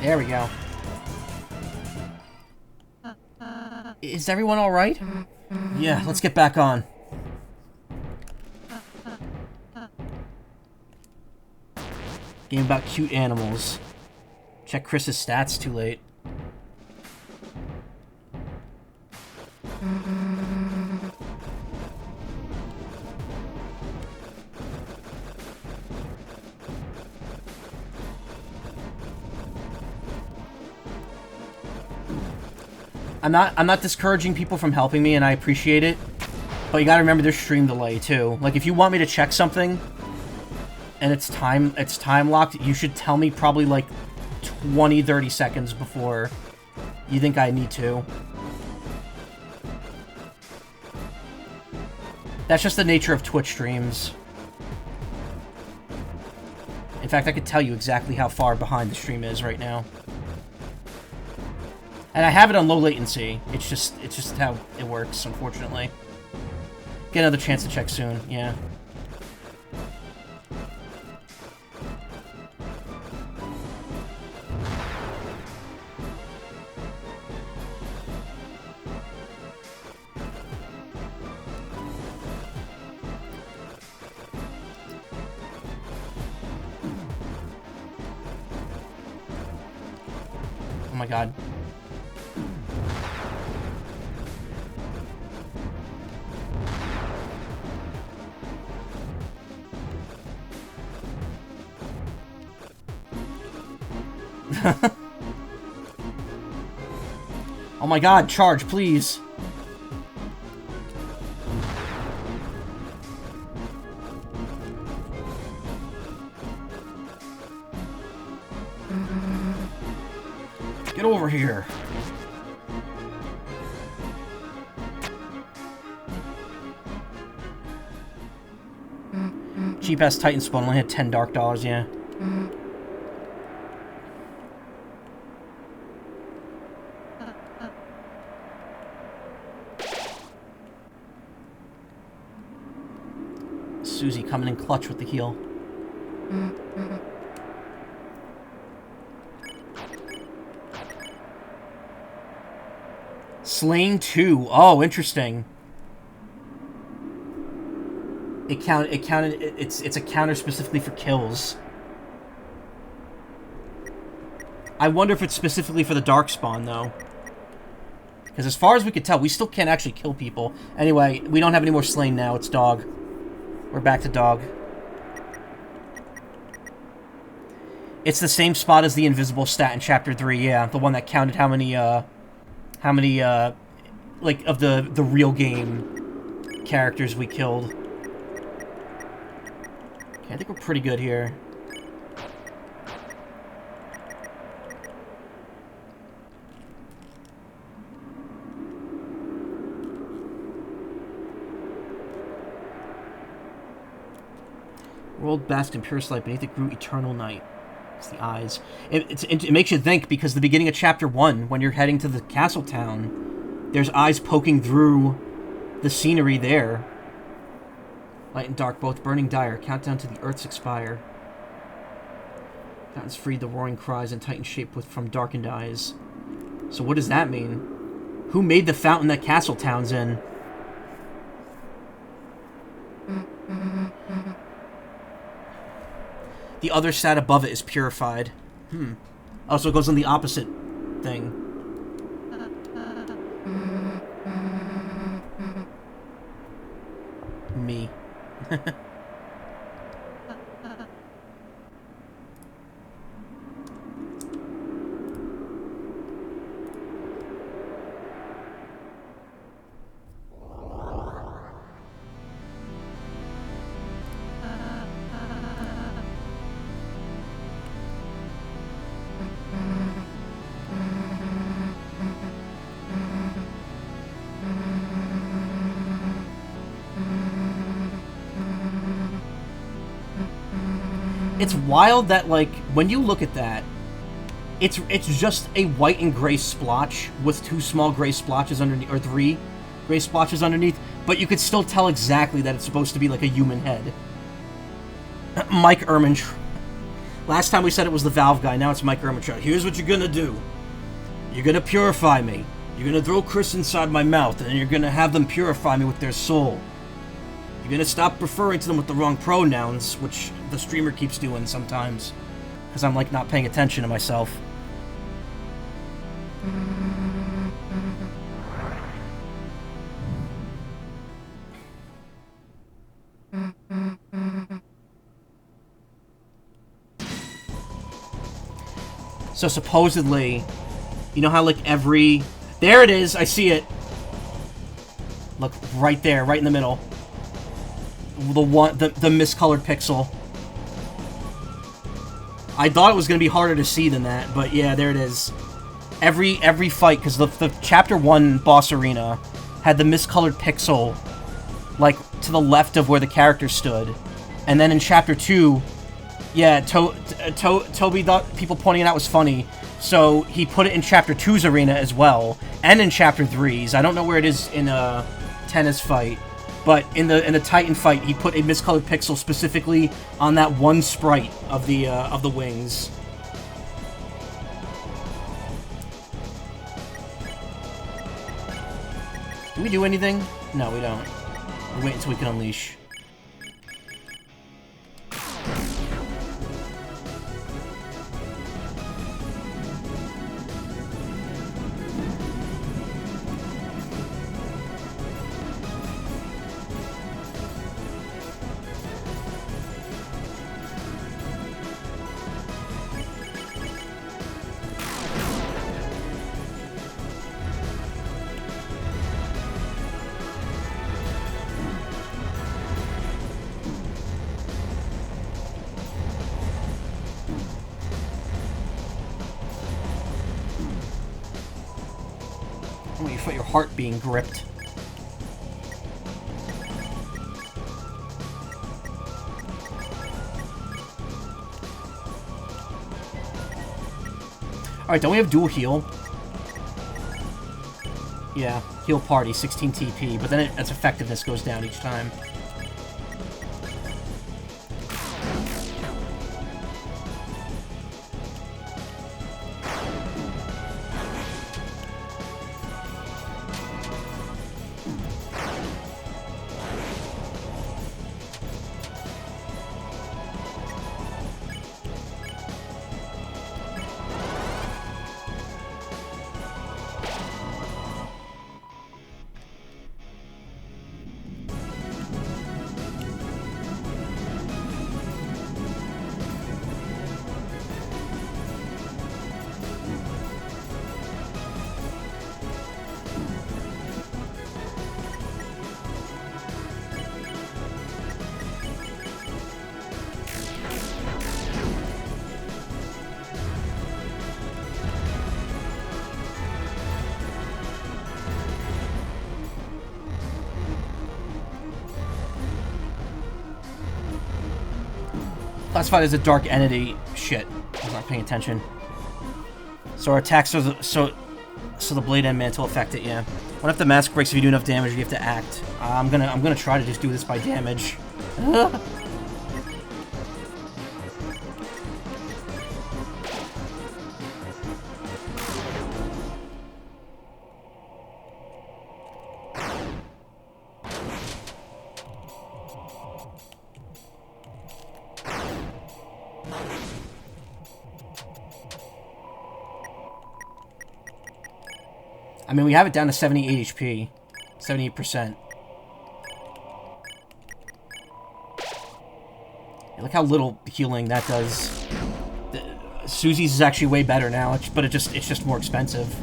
There we go. Is everyone alright? Yeah, let's get back on. Game about cute animals. Check Chris's stats too late. I'm not discouraging people from helping me, and I appreciate it. But you gotta remember there's stream delay too. Like, if you want me to check something and it's time locked, you should tell me probably like 20-30 seconds before you think I need to. That's just the nature of Twitch streams. In fact, I could tell you exactly how far behind the stream is right now. And I have it on low latency. It's just how it works, unfortunately. Get another chance to check soon, yeah. Oh my god. Oh my god, charge, please. Get over here. Cheap-ass Titan spawn only had 10 dark dollars, yeah. Susie coming in clutch with the heal. Slaying 2. Oh, interesting. It's a counter specifically for kills. I wonder if it's specifically for the Darkspawn, though. Because as far as we could tell, we still can't actually kill people. Anyway, we don't have any more Slain now. It's Dog. We're back to Dog. It's the same spot as the invisible stat in Chapter 3, yeah. The one that counted how many, like, of the real game characters we killed. Okay, I think we're pretty good here. World basked in purest light. Beneath it grew eternal night. It's the eyes. It makes you think, because the beginning of chapter 1, when you're heading to the castle town, there's eyes poking through the scenery there. Light and dark, both burning dire. Countdown to the earth's expire. Fountains freed, the roaring cries, and titan shape from darkened eyes. So what does that mean? Who made the fountain that castle town's in? The other stat above it is purified. Also, it goes on the opposite thing. Me. It's wild that, like, when you look at that, it's just a white and gray splotch with 2 small gray splotches underneath, or 3 gray splotches underneath, but you could still tell exactly that it's supposed to be like a human head. Mike Ermintrout. Last time we said it was the Valve guy, now it's Mike Ermintrout. Here's what you're gonna do. You're gonna purify me. You're gonna throw Chris inside my mouth, and then you're gonna have them purify me with their soul. You're gonna stop referring to them with the wrong pronouns, which the streamer keeps doing sometimes. Because I'm, like, not paying attention to myself. So supposedly, you know how, like, every... There it is! I see it! Look, right there, right in the middle. The miscolored pixel. I thought it was going to be harder to see than that, but yeah, there it is. Every fight, because the Chapter 1 boss arena had the miscolored pixel, like, to the left of where the character stood. And then in Chapter 2, yeah, Toby thought people pointing it out was funny, so he put it in Chapter 2's arena as well, and in Chapter 3's. I don't know where it is in Tenna's fight. But in the Titan fight, he put a miscolored pixel specifically on that one sprite of the wings. Do we do anything? No, we don't. We wait until we can unleash. When you feel your heart being gripped. Alright, don't we have dual heal? Yeah, heal party, 16 TP, but then its effectiveness goes down each time. That's why there's a dark entity. Shit. I was not paying attention. So our attacks are so the blade and mantle affect it, yeah. What if the mask breaks if you do enough damage or you have to act? I'm gonna try to just do this by damage. I mean, we have it down to 78 HP. 78%. Look how little healing that does. Susie's is actually way better now, but it's just more expensive.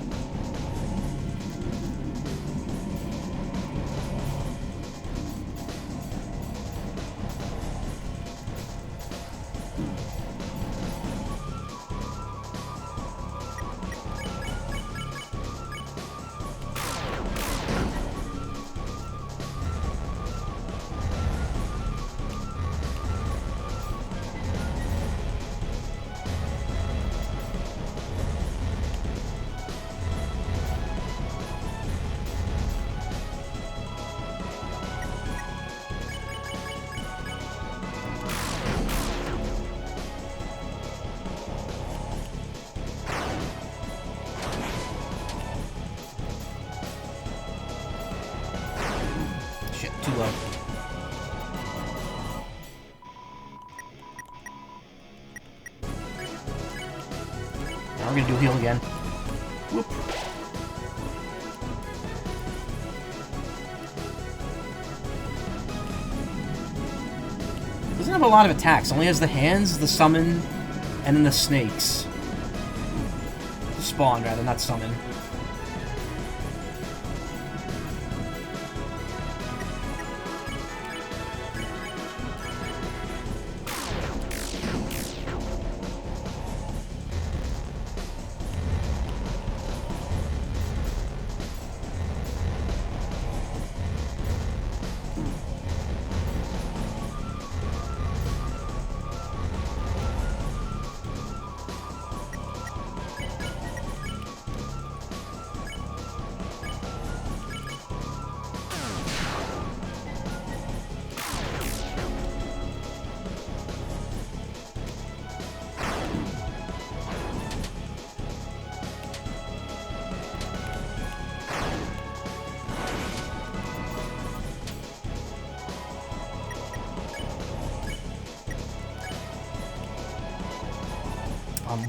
Too low. Now we're gonna do heal again. Whoop. Doesn't have a lot of attacks. Only has the hands, the summon, and then the snakes. Spawn, rather, not summon.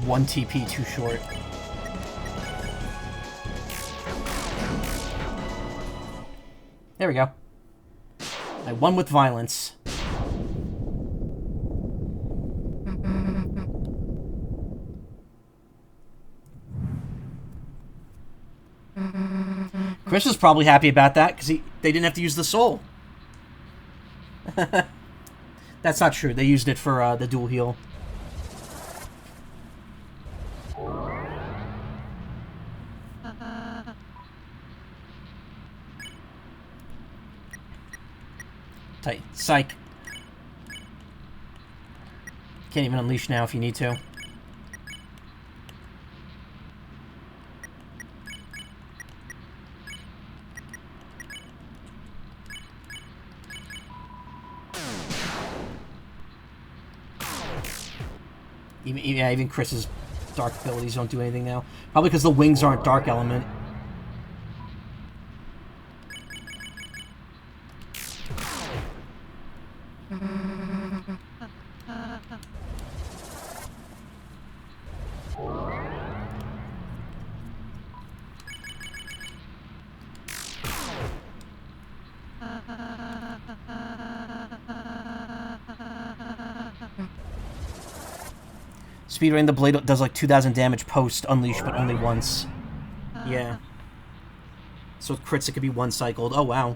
One TP too short. There we go. I won with violence. Chris is probably happy about that because they didn't have to use the soul. That's not true. They used it for the dual heal. Tight. Psych. Can't even unleash now if you need to. Even Chris's dark abilities don't do anything now. Probably because the wings aren't dark element. Speedrunning the blade does like 2,000 damage post unleash, but only once. Yeah. So with crits, it could be one cycled. Oh, wow.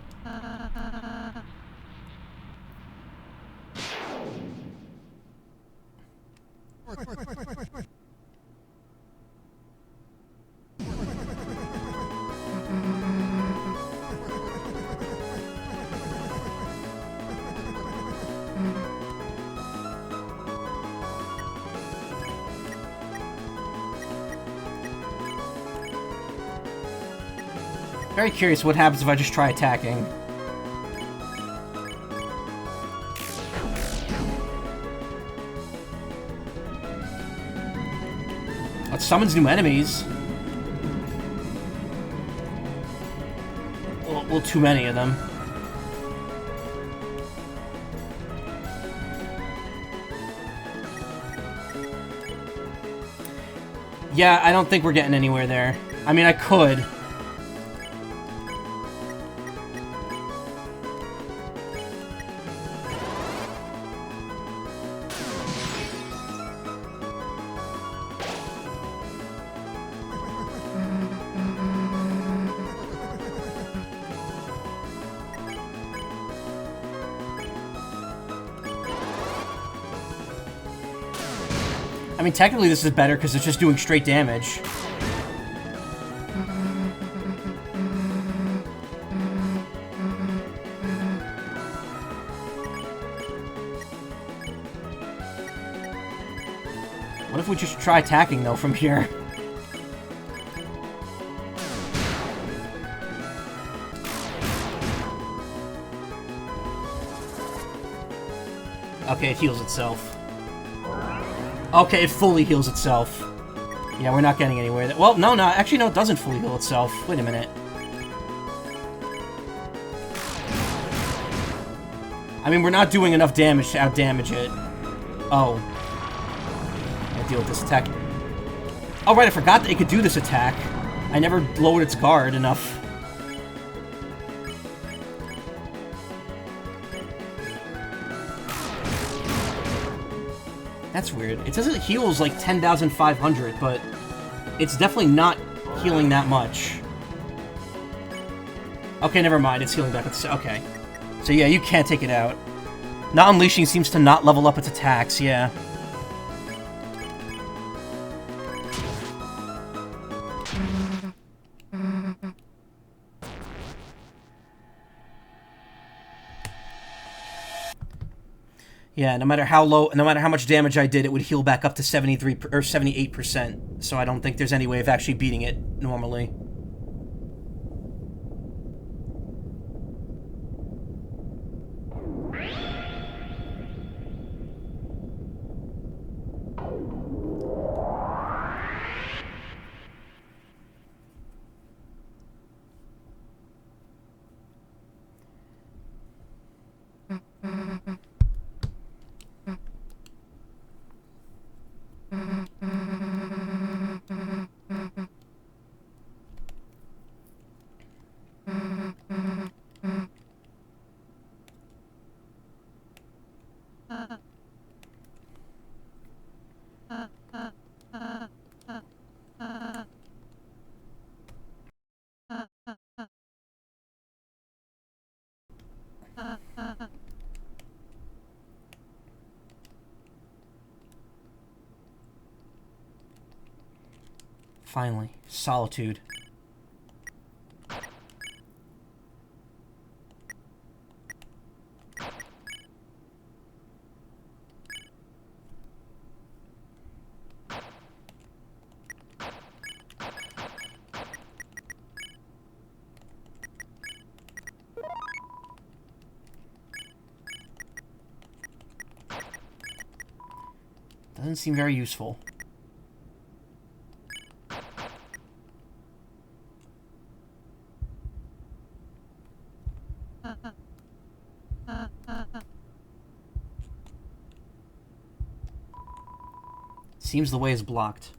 Very curious what happens if I just try attacking. It summons new enemies. Well, too many of them. Yeah, I don't think we're getting anywhere there. I mean, I could. I mean, technically this is better because it's just doing straight damage. What if we just try attacking, though, from here? Okay, it heals itself. Okay, it fully heals itself. Yeah, we're not getting anywhere. Well, no, actually, no, it doesn't fully heal itself. Wait a minute. I mean, we're not doing enough damage to outdamage it. Oh. I'll deal with this attack. Oh, right, I forgot that it could do this attack. I never lowered its guard enough. That's weird. It says it heals like 10,500, but it's definitely not healing that much. Okay, never mind. It's healing back. Okay. So yeah, you can't take it out. Not unleashing seems to not level up its attacks, yeah. Yeah, no matter how low, no matter how much damage I did, it would heal back up to 73 or 78%. So I don't think there's any way of actually beating it normally. Finally, solitude. Doesn't seem very useful. Seems the way is blocked.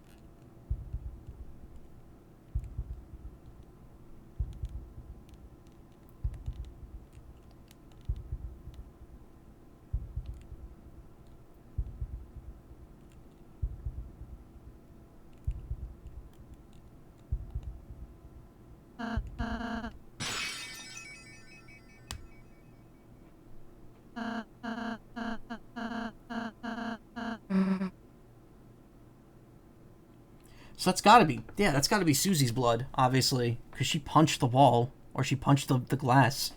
So that's gotta be, yeah, that's gotta be Susie's blood, obviously. Because she punched the wall. Or she punched the glass.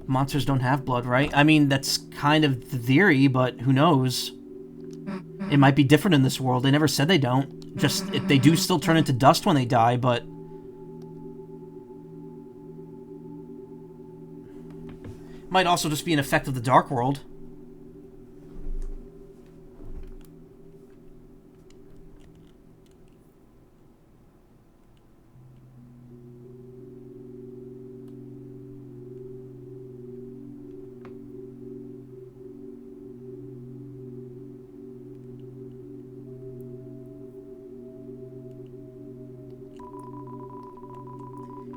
Monsters don't have blood, right? I mean, that's kind of the theory, but who knows? It might be different in this world. They never said they don't. Just, they do still turn into dust when they die, but... Might also just be an effect of the Dark World.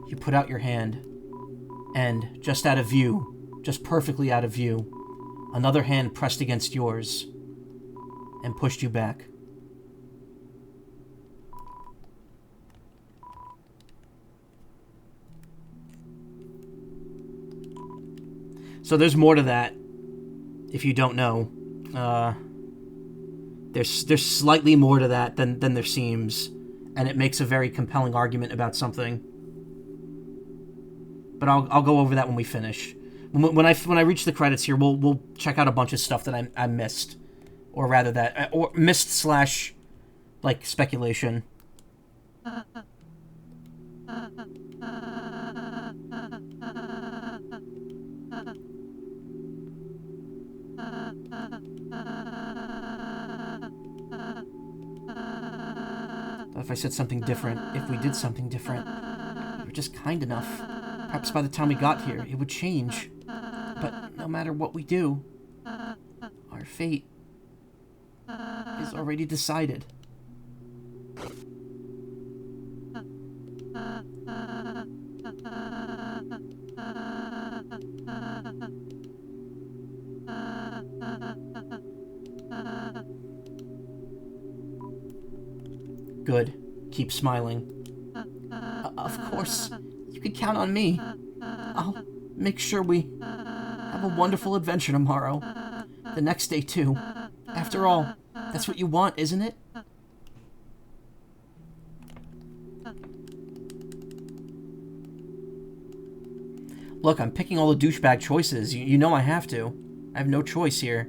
You put out your hand, and just out of view, just perfectly out of view, another hand pressed against yours and pushed you back. So there's more to that, if you don't know. There's slightly more to that than there seems, and it makes a very compelling argument about something. But I'll go over that when we finish. When I reach the credits here, we'll check out a bunch of stuff that I missed, or rather that or missed slash like speculation. If I said something different, if we did something different, you were just kind enough. Perhaps by the time we got here, it would change. But no matter what we do, our fate is already decided. Good. Keep smiling. Of course. You can count on me. I'll make sure we have a wonderful adventure tomorrow. The next day, too. After all, that's what you want, isn't it? Look, I'm picking all the douchebag choices. You know I have to. I have no choice here.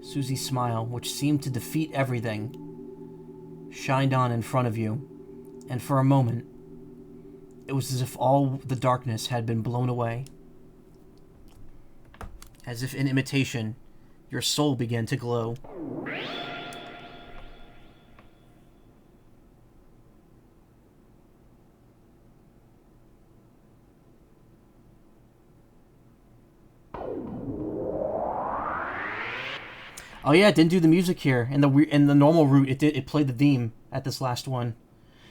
Susie's smile, which seemed to defeat everything, shined on in front of you, and for a moment, it was as if all the darkness had been blown away. As if in imitation, your soul began to glow. Oh yeah, it didn't do the music here. In the normal route, it played the theme at this last one.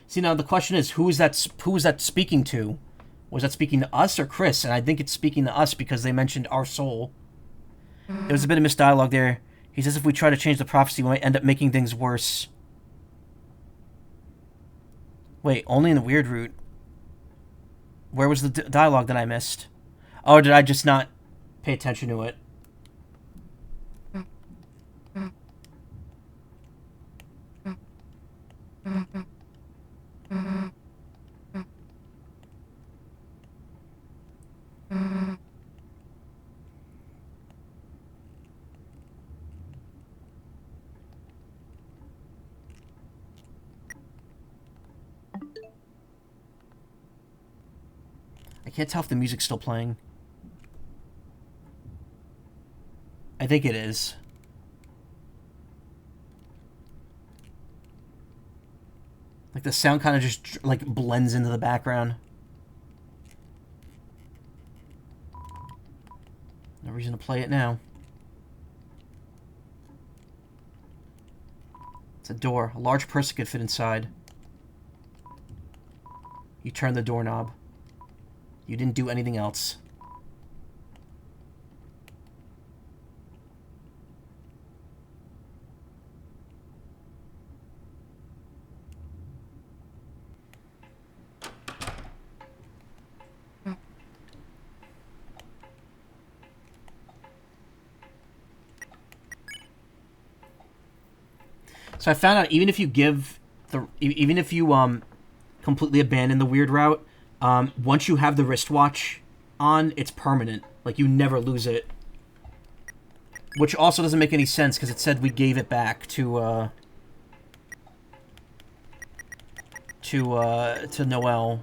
See, now the question is, who was that speaking to? Was that speaking to us or Chris? And I think it's speaking to us because they mentioned our soul. There was a bit of misdialogue there. He says if we try to change the prophecy, we might end up making things worse. Wait, only in the weird route. Where was the dialogue that I missed? Oh, did I just not pay attention to it? I can't tell if the music's still playing. I think it is. Like, the sound kind of just, like, blends into the background. No reason to play it now. It's a door. A large person could fit inside. You turn the doorknob. You didn't do anything else. So I found out even if you completely abandon the weird route, once you have the wristwatch on, it's permanent. Like, you never lose it. Which also doesn't make any sense because it said we gave it back to Noelle.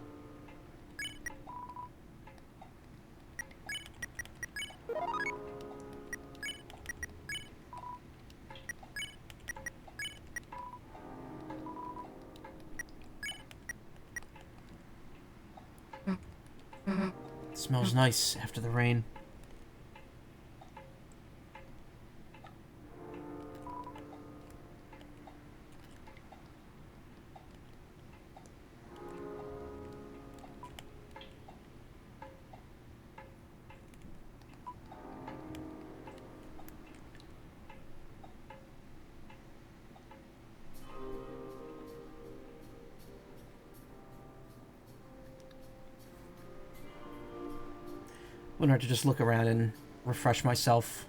It smells nice after the rain. Wouldn't hurt to just look around and refresh myself.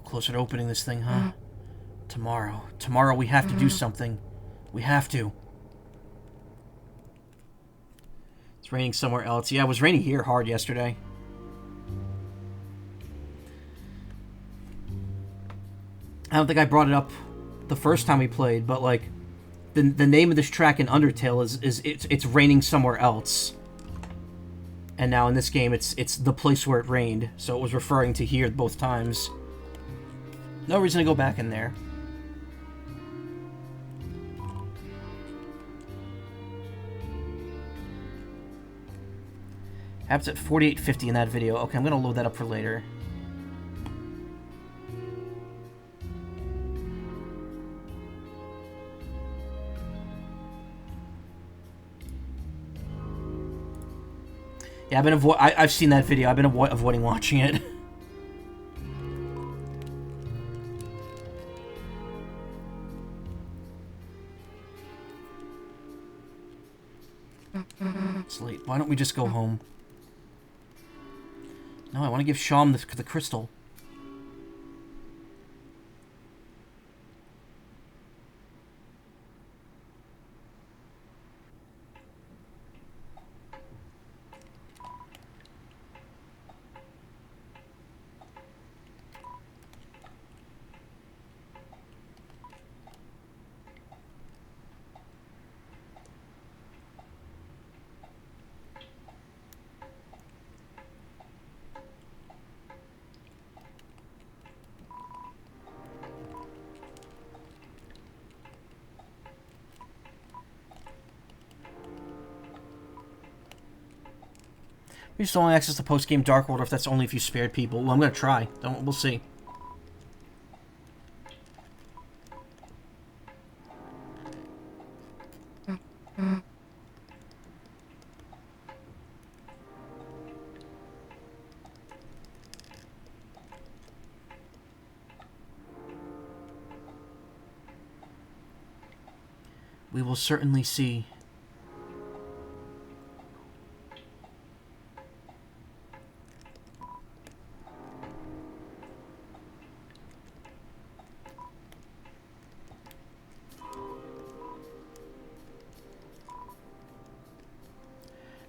Closer to opening this thing, huh? Tomorrow. Tomorrow we have to do something. We have to. It's raining somewhere else. Yeah, it was raining here hard yesterday. I don't think I brought it up the first time we played, but like the name of this track in Undertale is it's raining somewhere else. And now in this game it's the place where it rained, so it was referring to here both times. No reason to go back in there. Happens at 48:50 in that video. Okay, I'm gonna load that up for later. Yeah, I've seen that video. I've been avoiding watching it. It's late. Why don't we just go home? No, I want to give Sham the crystal. We just only access the post-game Dark World, or if that's only if you spared people. Well, I'm gonna try. We'll see. We will certainly see.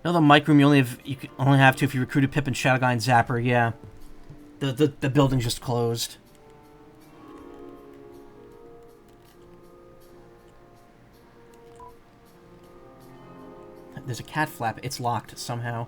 No, the mic room you can only have to if you recruited Pip and Shadow Guy and Zapper. Yeah, the building's just closed. There's a cat flap. It's locked somehow.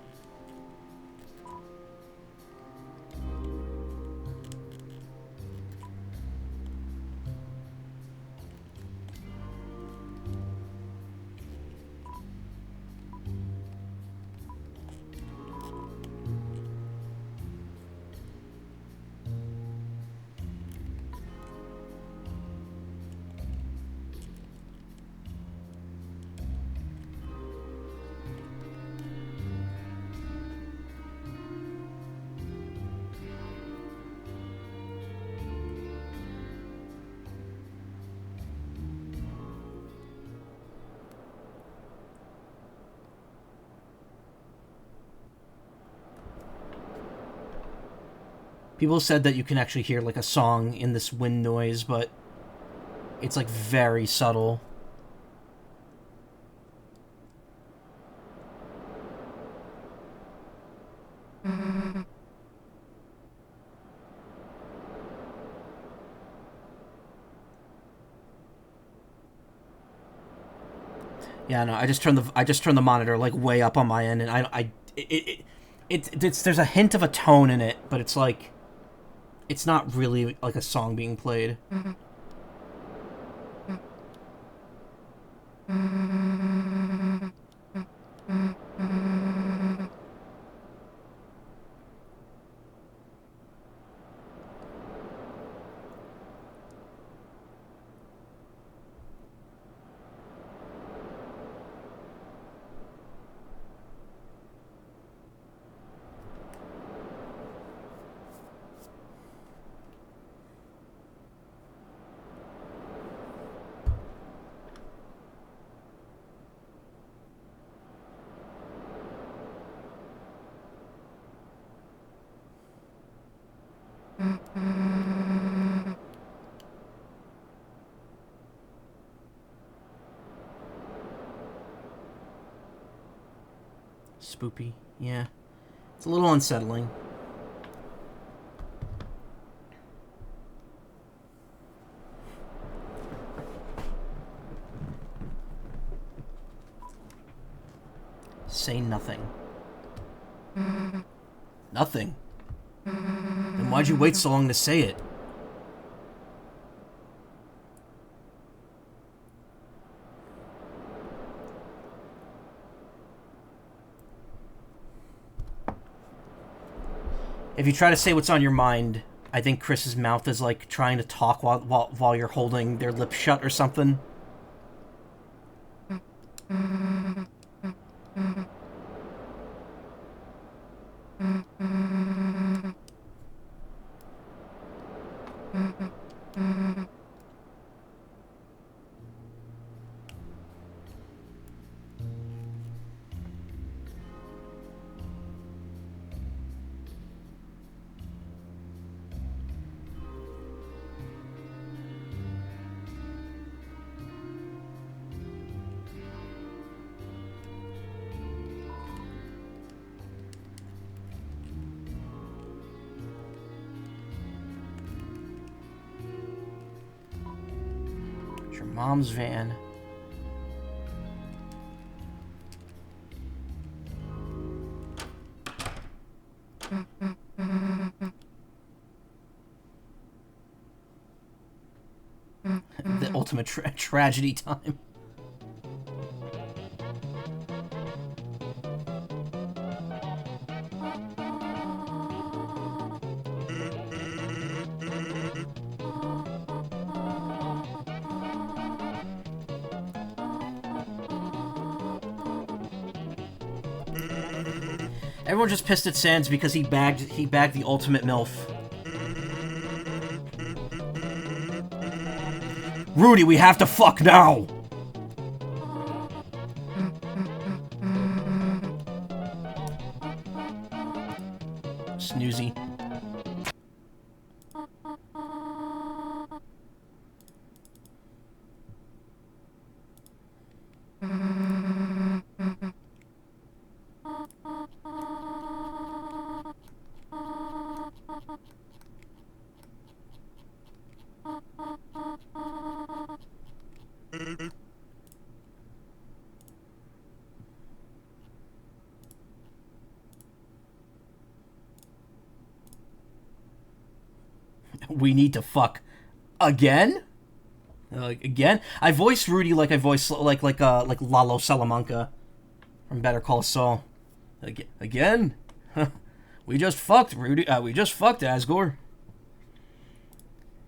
People said that you can actually hear like a song in this wind noise, but it's like very subtle. Yeah, no, I just turned the monitor like way up on my end, and there's a hint of a tone in it, but it's like it's not really like a song being played. Spoopy, yeah. It's a little unsettling. Say nothing. Nothing? Then why'd you wait so long to say it? If you try to say what's on your mind, I think Chris's mouth is like trying to talk while you're holding their lips shut or something. It's your mom's van. The ultimate tragedy time. Everyone just pissed at Sans because he bagged the ultimate MILF. Rudy, we have to fuck now! Snoozy. We need to fuck again? Again? I voice Rudy like I voice like Lalo Salamanca from Better Call Saul. Again? We just fucked Rudy. We just fucked Asgore.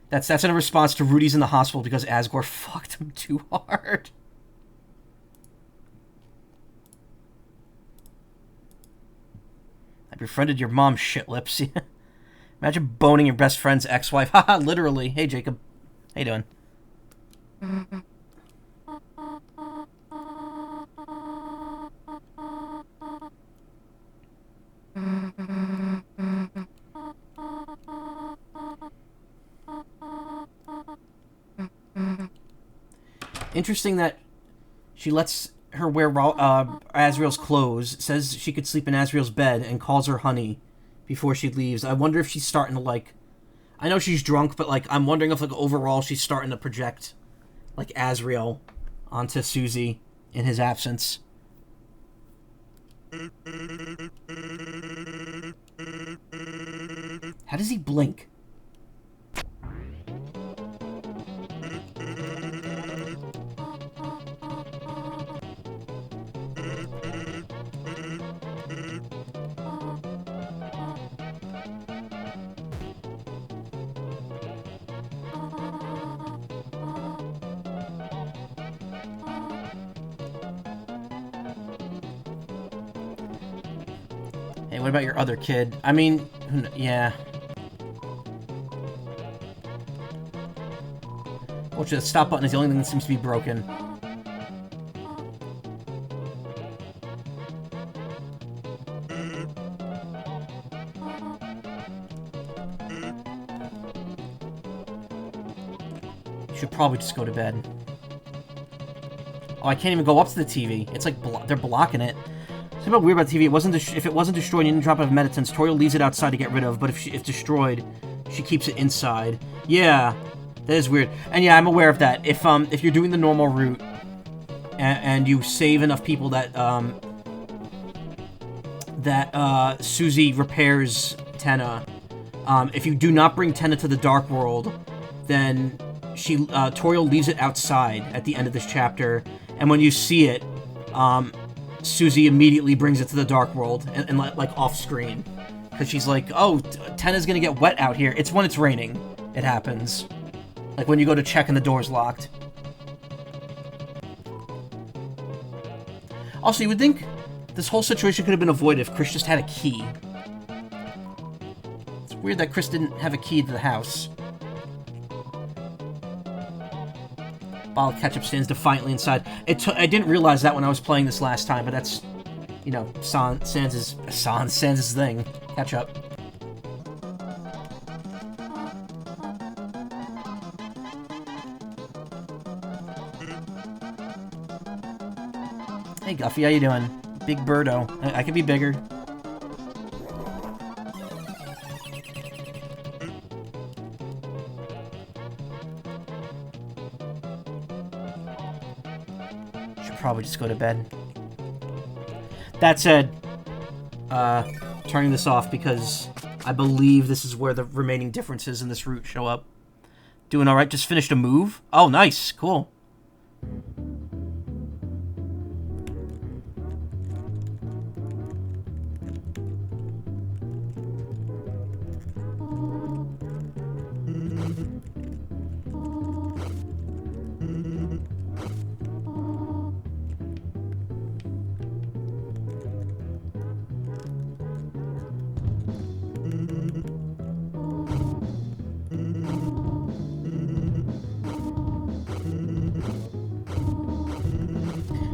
That's in a response to Rudy's in the hospital because Asgore fucked him too hard. I befriended your mom, shit lips. Imagine boning your best friend's ex-wife. Haha, literally. Hey, Jacob. How you doing? Interesting that she lets her wear Asriel's clothes, says she could sleep in Asriel's bed, and calls her honey before she leaves. I wonder if she's starting to, like... I know she's drunk, but, like, I'm wondering if, like, overall she's starting to project, like, Asriel onto Susie in his absence. How does he blink? Hey, what about your other kid? I mean, yeah. Which the stop button is the only thing that seems to be broken. You should probably just go to bed. Oh, I can't even go up to the TV. It's like they're blocking it. Something about weird about the TV. If it wasn't destroyed, you didn't drop it of medicines. Toriel leaves it outside to get rid of, but if destroyed, she keeps it inside. Yeah, that is weird. And yeah, I'm aware of that. If you're doing the normal route and you save enough people that Susie repairs Tenna, if you do not bring Tenna to the Dark World, then Toriel leaves it outside at the end of this chapter, and when you see it, Susie immediately brings it to the Dark World, and like off-screen. Because she's like, oh, Tenna's gonna get wet out here. It's when it's raining. It happens. Like when you go to check and the door's locked. Also, you would think this whole situation could have been avoided if Chris just had a key. It's weird that Chris didn't have a key to the house. Bottle of ketchup stands defiantly inside. I didn't realize that when I was playing this last time, but that's, you know, Sans' thing. Ketchup. Hey Guffy, how you doing? Big Birdo. I could be bigger. Probably just go to bed. That said, turning this off because I believe this is where the remaining differences in this route show up. Doing alright, just finished a move. Oh, nice, cool.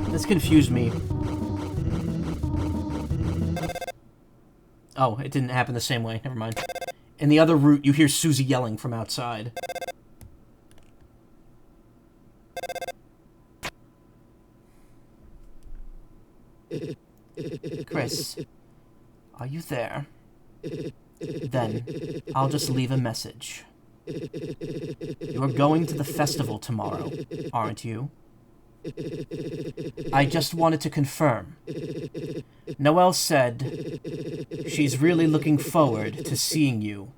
This confused me. Oh, it didn't happen the same way. Never mind. In the other route, you hear Susie yelling from outside. Chris, are you there? Then, I'll just leave a message. You're going to the festival tomorrow, aren't you? I just wanted to confirm. Noelle said she's really looking forward to seeing you.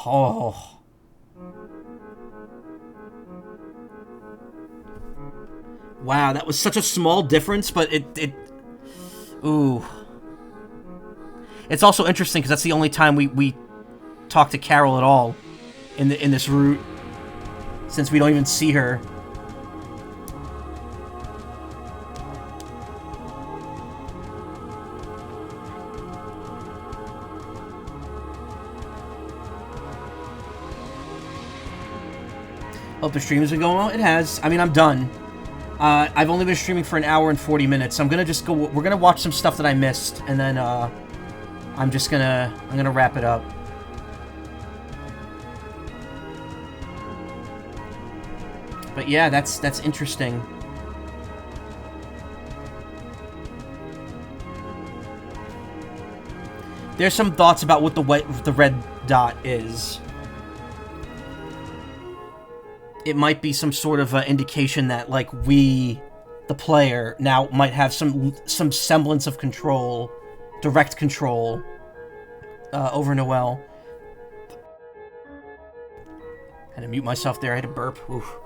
Oh. Wow, that was such a small difference, but it... Ooh. It's also interesting because that's the only time we talk to Carol at all in this route, since we don't even see her. Hope the stream has been going well. It has. I mean, I'm done. I've only been streaming for an hour and 40 minutes. I'm gonna just go. We're gonna watch some stuff that I missed, and then I'm gonna wrap it up. But yeah, that's interesting. There's some thoughts about what the red dot is. It might be some sort of indication that, like, we, the player, now might have some semblance of control, direct control, over Noelle. I had to mute myself there. I had to burp. Oof.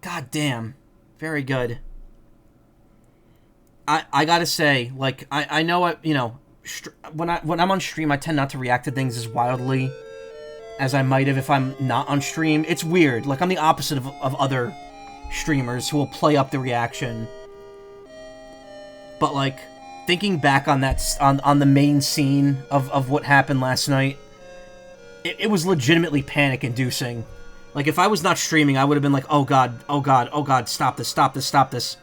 God damn. Very good. I gotta say, like, I know what, you know, when I'm on stream, I tend not to react to things as wildly as I might have if I'm not on stream. It's weird. Like, I'm the opposite of other streamers who will play up the reaction. But, like, thinking back on that, on the main scene of what happened last night, it was legitimately panic-inducing. Like, if I was not streaming, I would have been like, oh god, oh god, oh god, stop this, stop this, stop this.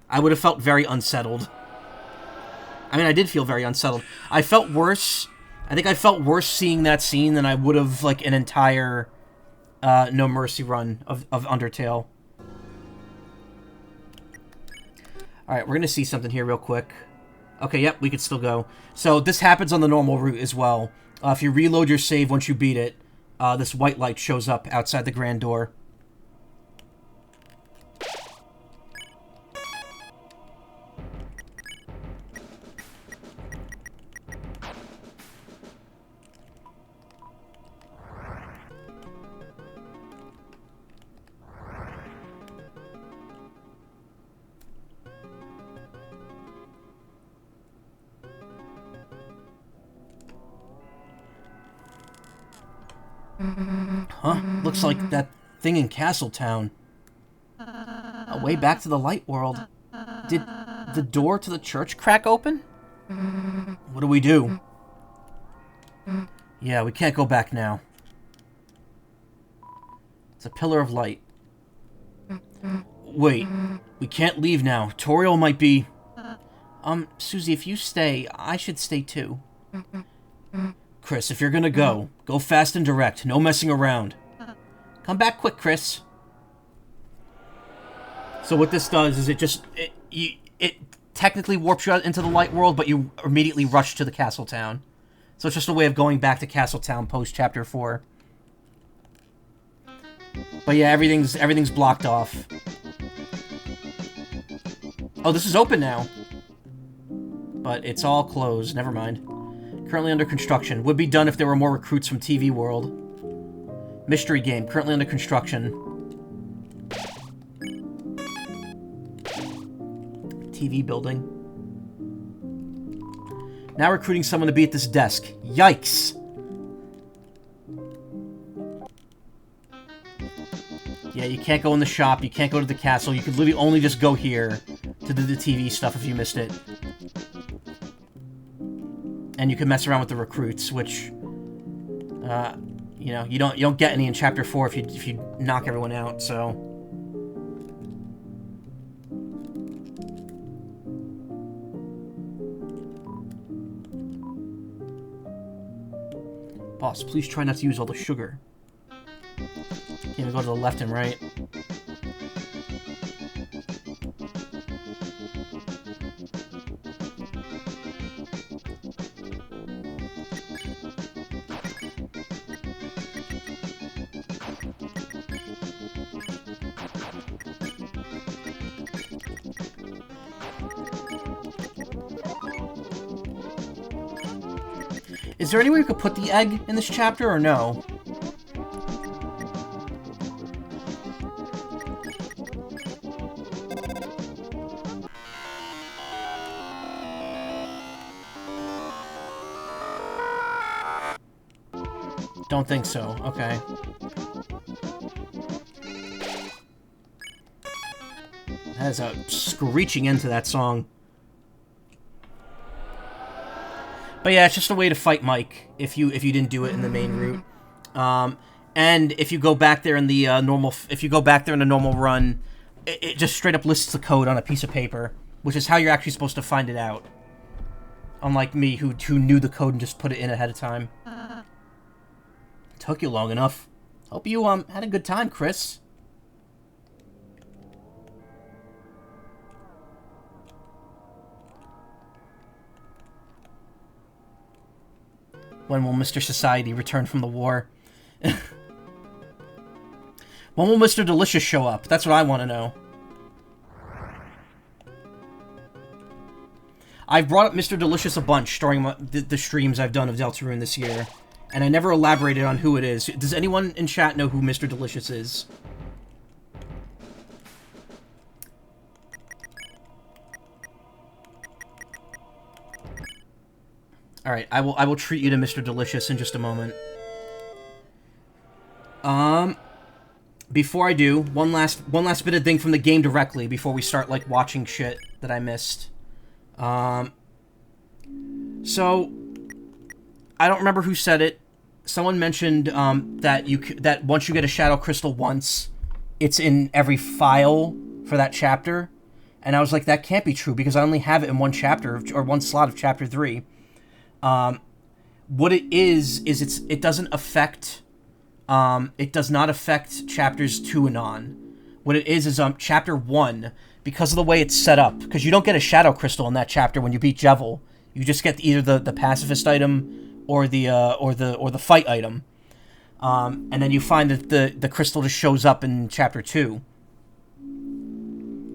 I would have felt very unsettled. I mean, I did feel very unsettled. I felt worse. I think I felt worse seeing that scene than I would have, like, an entire No Mercy run of Undertale. Alright, we're gonna see something here real quick. Okay, yep, we could still go. So, this happens on the normal route as well. If you reload your save once you beat it, this white light shows up outside the grand door. Huh? Looks like that thing in Castletown. A way back to the light world. Did the door to the church crack open? What do we do? Yeah, we can't go back now. It's a pillar of light. Wait, we can't leave now. Toriel might be... Susie, if you stay, I should stay too. Chris, if you're gonna go, go fast and direct. No messing around. Come back quick, Chris. So what this does is it technically warps you out into the light world, but you immediately rush to the Castletown. So it's just a way of going back to Castletown post Chapter 4. But yeah, everything's blocked off. Oh, this is open now. But it's all closed. Never mind. Currently under construction. Would be done if there were more recruits from TV World. Mystery game. Currently under construction. TV building. Now recruiting someone to be at this desk. Yikes! Yeah, you can't go in the shop. You can't go to the castle. You could literally only just go here to do the TV stuff if you missed it. And you can mess around with the recruits, which, you know, you don't get any in Chapter 4 if you knock everyone out. So, boss, please try not to use all the sugar. Can't even go to the left and right. Is there any way we could put the egg in this chapter, or no? Don't think so. Okay. That is a screeching end to that song. But yeah, it's just a way to fight Mike if you didn't do it in the main route. And if you go back there in the normal run, it just straight up lists the code on a piece of paper, which is how you're actually supposed to find it out. Unlike me, who knew the code and just put it in ahead of time. Took you long enough. Hope you had a good time, Chris. When will Mr. Society return from the war? When will Mr. Delicious show up? That's what I want to know. I've brought up Mr. Delicious a bunch during the streams I've done of Deltarune this year, and I never elaborated on who it is. Does anyone in chat know who Mr. Delicious is? Alright, I will treat you to Mr. Delicious in just a moment. Before I do, one last bit of thing from the game directly before we start, like, watching shit that I missed. So, I don't remember who said it. Someone mentioned, that once you get a Shadow Crystal once, it's in every file for that chapter. And I was like, that can't be true, because I only have it in one chapter, or one slot of Chapter 3. What it is it doesn't affect, it does not affect chapters 2 and on. What it is chapter 1, because of the way it's set up, because you don't get a shadow crystal in that chapter when you beat Jevil. You just get either the pacifist item or the fight item. And then you find that the crystal just shows up in chapter 2.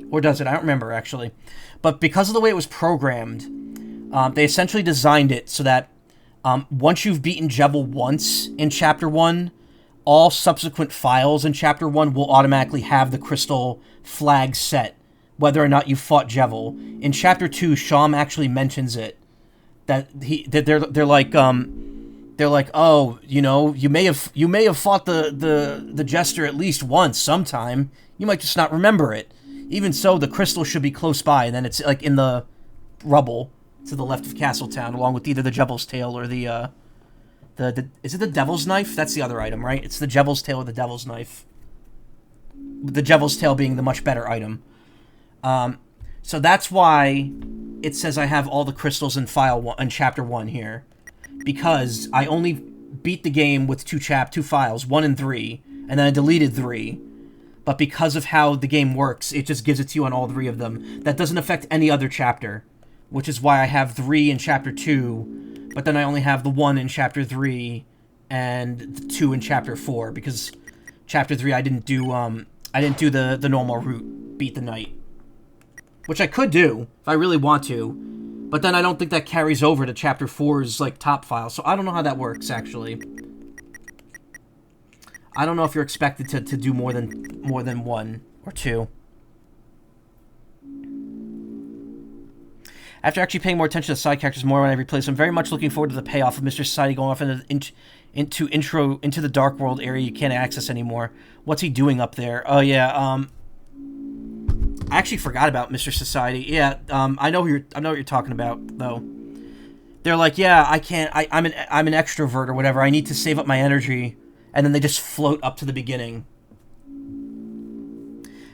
Or does it? I don't remember, actually. But because of the way it was programmed, they essentially designed it so that once you've beaten Jevil once in Chapter 1, all subsequent files in Chapter 1 will automatically have the crystal flag set, whether or not you fought Jevil. In Chapter 2, Sham actually mentions it. That they're like, oh, you know, you may have fought the Jester at least once sometime. You might just not remember it. Even so, the crystal should be close by, and then it's like in the rubble to the left of Castletown, along with either the Jevil's Tail or the is it the Devil's Knife? That's the other item, right? It's the Jevil's Tail or the Devil's Knife. The Jevil's Tail being the much better item. So that's why it says I have all the crystals in Chapter 1 here. Because I only beat the game with two files, 1 and 3, and then I deleted 3. But because of how the game works, it just gives it to you on all 3 of them. That doesn't affect any other chapter. Which is why I have 3 in Chapter 2, but then I only have the 1 in Chapter 3 and the 2 in Chapter 4, because Chapter 3 I didn't do the normal route, beat the knight. Which I could do, if I really want to, but then I don't think that carries over to Chapter 4's, like, top file, so I don't know how that works, actually. I don't know if you're expected to do more than 1 or 2. After actually paying more attention to side characters more when I replay them, I'm very much looking forward to the payoff of Mr. Society going off into the Dark World area you can't access anymore. What's he doing up there? Oh yeah, I actually forgot about Mr. Society. Yeah, I know what you're talking about though. They're like, yeah, I can't. I'm an extrovert or whatever. I need to save up my energy, and then they just float up to the beginning.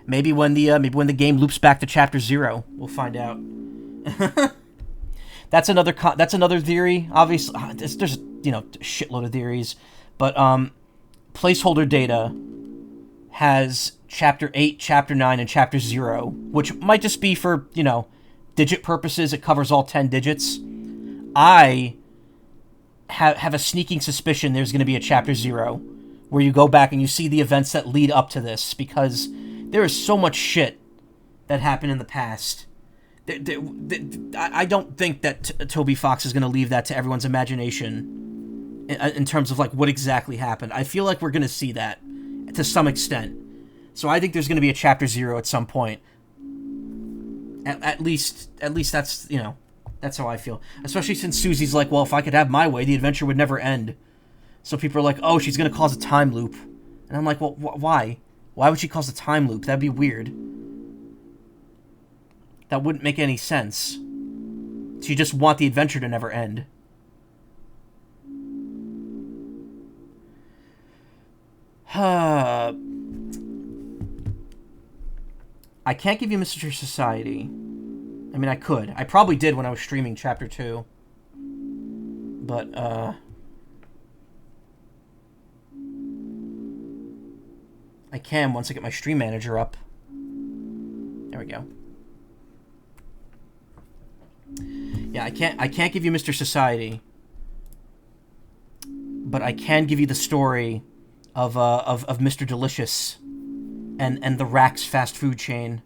Maybe when the game loops back to Chapter 0, we'll find out. That's another theory. Obviously, there's a shitload of theories, but placeholder data has Chapter 8, Chapter 9, and Chapter 0, which might just be for digit purposes. It covers all 10 digits. I have a sneaking suspicion there's going to be a Chapter 0 where you go back and you see the events that lead up to this, because there is so much shit that happened in the past. I don't think that Toby Fox is going to leave that to everyone's imagination in terms of like what exactly happened. I feel like we're going to see that to some extent. So I think there's going to be a Chapter 0 at some point. At least that's, that's how I feel. Especially since Susie's like, well, if I could have my way, the adventure would never end. So people are like, oh, she's going to cause a time loop. And I'm like, well, why? Why would she cause a time loop? That'd be weird. That wouldn't make any sense. So you just want the adventure to never end. I can't give you Mr. Society. I mean, I could. I probably did when I was streaming Chapter 2. But, I can once I get my stream manager up. There we go. Yeah, I can't give you Mr. Society. But I can give you the story of Mr. Delicious and the Rax fast food chain.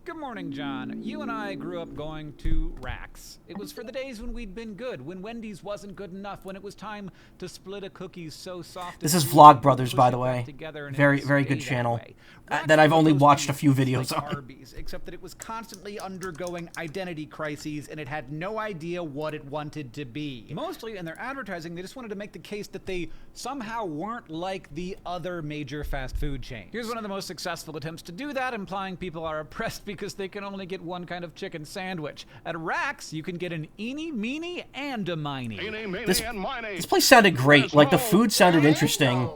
Good morning, John. You and I grew up going to Rax. It was for the days when we'd been good, when Wendy's wasn't good enough, when it was time to split a cookie so soft. This is Vlogbrothers, by the way. Very, very good channel that I've only watched a few videos on. Arby's, except that it was constantly undergoing identity crises, and it had no idea what it wanted to be. Mostly in their advertising, they just wanted to make the case that they somehow weren't like the other major fast food chains. Here's one of the most successful attempts to do that, implying people are oppressed because they can only get one kind of chicken sandwich. At Rax, you can get an eeny, meeny, and a miny. This place sounded great. Like, the food sounded interesting,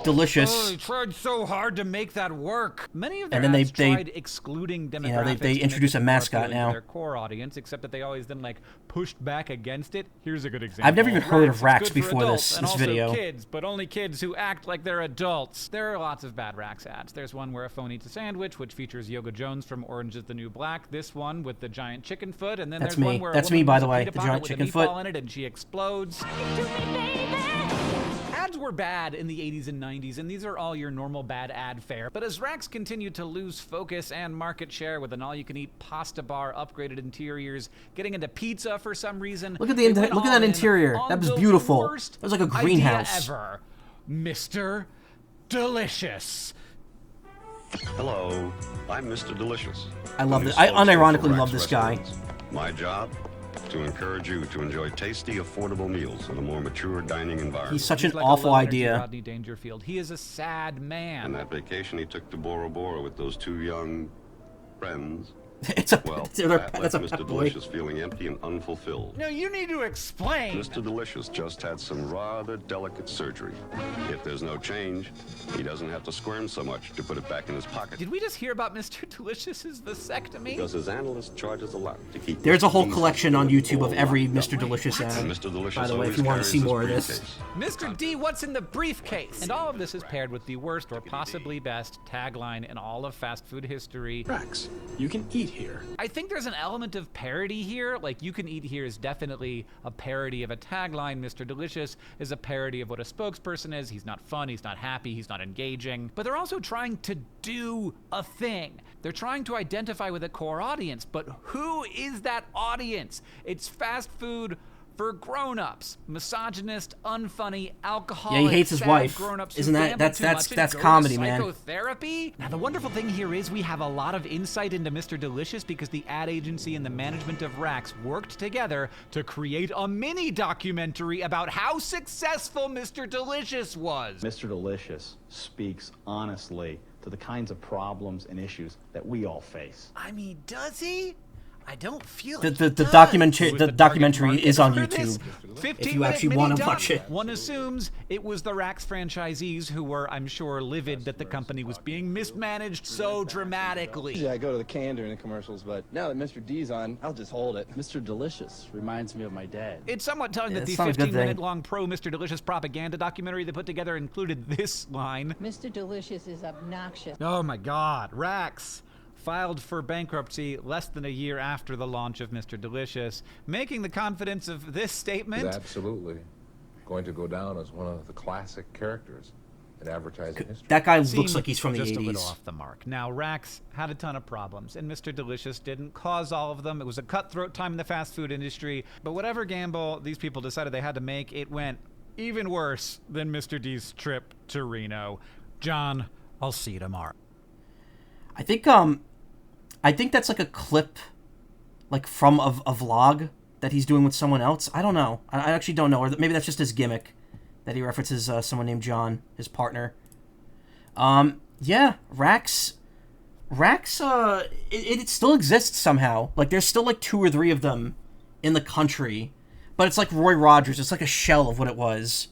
delicious. Oh, they tried so hard to make that work. Many of their and then ads tried excluding demographics. They introduce a mascot now. Their core audience, except that they always then like pushed back against it. Here's a good example. I've never even heard of Rax It's good for before adults this and also video. Kids, but only kids who act like they're adults. There are lots of bad Rax ads. There's one where a phone eats a sandwich, which features Yoga Jones from Orange Is the New Black. This one with the giant chicken foot, and then That's there's me. one where That's a woman me, by puts the a way. pita The pocket giant with chicken a foot. meatball in it, and she explodes. Ads were bad in the 80s and 90s, and these are all your normal bad ad fare. But as Rax continued to lose focus and market share with an all-you-can-eat pasta bar, upgraded interiors, getting into pizza for some reason. Look at that interior. That was beautiful. It was like a greenhouse. Ever, Mr. Delicious. Hello, I'm Mr. Delicious. I love this. I unironically love this guy. My job? To encourage you to enjoy tasty, affordable meals in a more mature dining environment. He's such an like awful a low-energy idea. Rodney Dangerfield. He is a sad man. And that vacation he took to Bora Bora with those two young friends. It's a Well, that's a Mr. pep boy. Delicious feeling empty and unfulfilled. No, you need to explain. Mr. Delicious just had some rather delicate surgery. If there's no change, he doesn't have to squirm so much to put it back in his pocket. Did we just hear about Mr. Delicious's vasectomy? Because his analyst charges a lot to keep. There's a whole these collection on YouTube of all every locked up. Mr. Delicious ad. And Mr. Delicious By the way, if always you want to see carries more of his this. briefcase. Mr. D, what's in the briefcase? And all of this is paired with the worst or possibly best tagline in all of fast food history. Rax, you can eat here. I think there's an element of parody here. Like, you can eat here is definitely a parody of a tagline. Mr. Delicious is a parody of what a spokesperson is. He's not fun, he's not happy, he's not engaging. But they're also trying to do a thing. They're trying to identify with a core audience, but who is that audience? It's fast food for grown-ups, misogynist, unfunny, alcoholic, Yeah, he hates his sad wife. grown-ups Isn't who that- gamble that's- too that's- much and that's go comedy, to man. psychotherapy? Now, the wonderful thing here is we have a lot of insight into Mr. Delicious because the ad agency and the management of Rax worked together to create a mini documentary about how successful Mr. Delicious was. Mr. Delicious speaks honestly to the kinds of problems and issues that we all face. I mean, does he? I don't feel The it. documentary is on YouTube. If you actually want to watch it. One assumes it was the Rax franchisees who were, I'm sure, livid that the company was being mismanaged so dramatically. Usually I go to the can during the commercials, but now that Mr. D's on, I'll just hold it. Mr. Delicious reminds me of my dad. It's somewhat telling that the it's not a good thing. 15-minute-long pro-Mr. Delicious propaganda documentary they put together included this line. Mr. Delicious is obnoxious. Oh my God, Rax filed for bankruptcy less than a year after the launch of Mr. Delicious, making the confidence of this statement. Is absolutely going to go down as one of the classic characters in advertising history. That guy Seemed looks like he's from the just a little 80s. off the mark. Now, Rax had a ton of problems, and Mr. Delicious didn't cause all of them. It was a cutthroat time in the fast food industry, but whatever gamble these people decided they had to make, it went even worse than Mr. D's trip to Reno. John, I'll see you tomorrow. I think that's like a clip, like from a vlog that he's doing with someone else. I don't know. I actually don't know. Or maybe that's just his gimmick. that he references someone named John, his partner. Yeah, Rax, it still exists somehow. Like, there's still, like, 2 or 3 of them in the country. But it's like Roy Rogers. It's like a shell of what it was.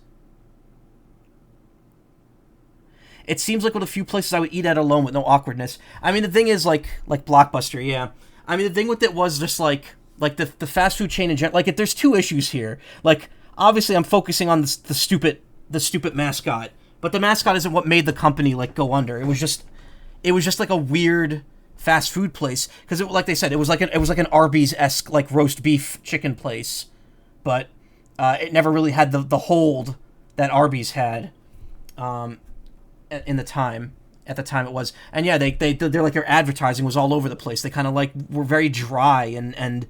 It seems like one of the few places I would eat at alone with no awkwardness. I mean, the thing is, like Blockbuster, yeah. I mean, the thing with it was just, like the fast food chain in general. Like, there's 2 issues here. Like, obviously, I'm focusing on the stupid mascot. But the mascot isn't what made the company, like, go under. It was just like a weird fast food place. Because, like they said, it was like an Arby's-esque, like, roast beef chicken place. But it never really had the hold that Arby's had in the time. At the time it was. And yeah, they're like, their advertising was all over the place. They kind of, like, were very dry and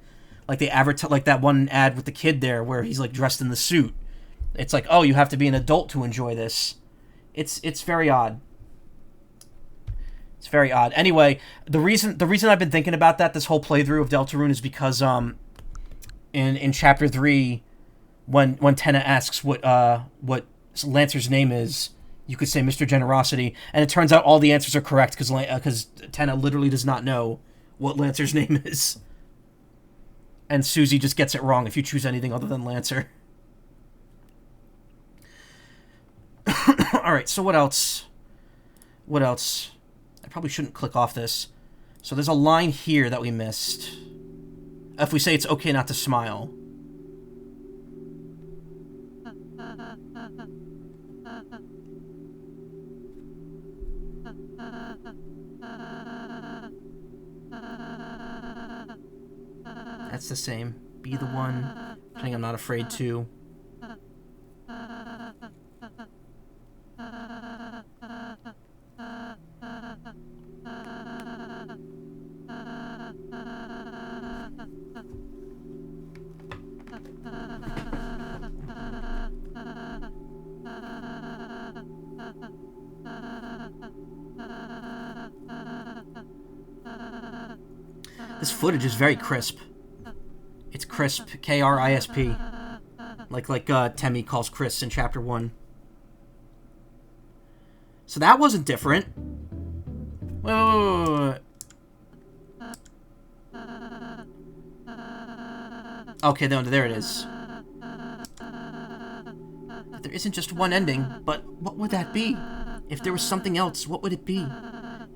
like, they advertise, like that one ad with the kid there where he's, like, dressed in the suit. It's like, oh, you have to be an adult to enjoy this. It's very odd. It's very odd. Anyway, the reason I've been thinking about that this whole playthrough of Deltarune is because in Chapter 3, when Tenna asks what Lancer's name is, you could say Mr. Generosity, and it turns out all the answers are correct because Tenna literally does not know what Lancer's name is. And Susie just gets it wrong if you choose anything other than Lancer. Alright, so what else? What else? I probably shouldn't click off this. So there's a line here that we missed. If we say it's okay not to smile. That's the same. Be the one. I think I'm not afraid to. This footage is very crisp. It's crisp, K-R-I-S-P. Like Temmie calls Chris in Chapter 1. So that wasn't different. Wait. Okay, there it is. There isn't just one ending, but what would that be? If there was something else, what would it be?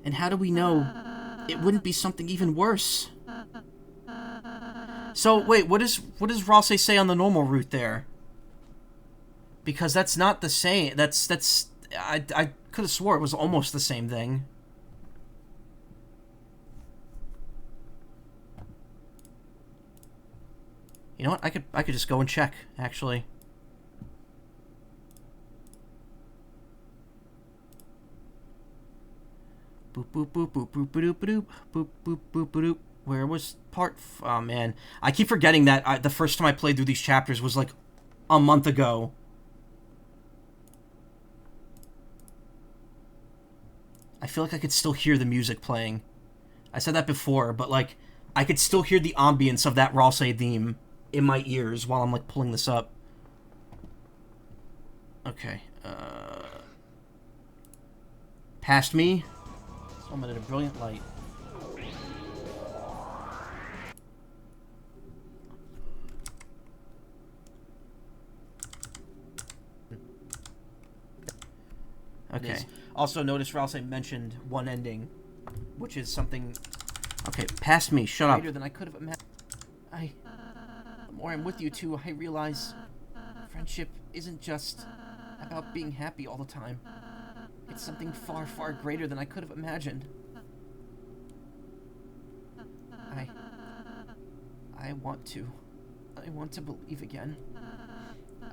And how do we know it wouldn't be something even worse? So, wait, what does Ralsei say on the normal route there? Because that's not the same. I could have swore it was almost the same thing. You know what? I could just go and check, actually. Boop boop boop boop boop boop boop boop boop boop boop. Where was part? Oh man, I keep forgetting that the first time I played through these chapters was like a month ago. I feel like I could still hear the music playing. I said that before, but like I could still hear the ambience of that Ralsei theme in my ears while I'm like pulling this up. Okay. Past me. Someone at a brilliant light. Okay. Also, notice Ralsei mentioned one ending, which is something. Okay, past me. Shut up. Greater than I could have imagined. The more I'm with you two, I realize friendship isn't just about being happy all the time. It's something far, far greater than I could have imagined. I want to believe again.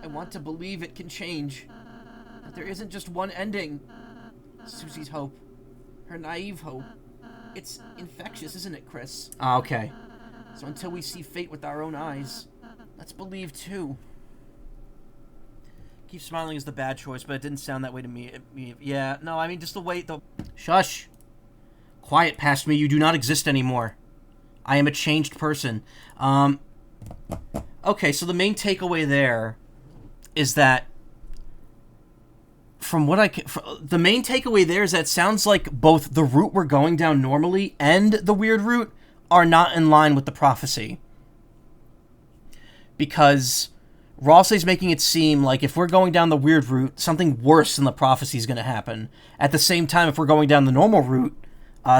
I want to believe it can change. That there isn't just one ending. Susie's hope. Her naive hope. It's infectious, isn't it, Chris? Okay. So until we see fate with our own eyes, let's believe too. Keep smiling is the bad choice, but it didn't sound that way to me. Yeah, no, I mean just the way the... Shush. Quiet, past me. You do not exist anymore. I am a changed person. Okay, so the main takeaway there is that from what the main takeaway there is that it sounds like both the route we're going down normally and the weird route are not in line with the prophecy. Because Ralsei's making it seem like if we're going down the weird route, something worse than the prophecy is going to happen. At the same time, if we're going down the normal route,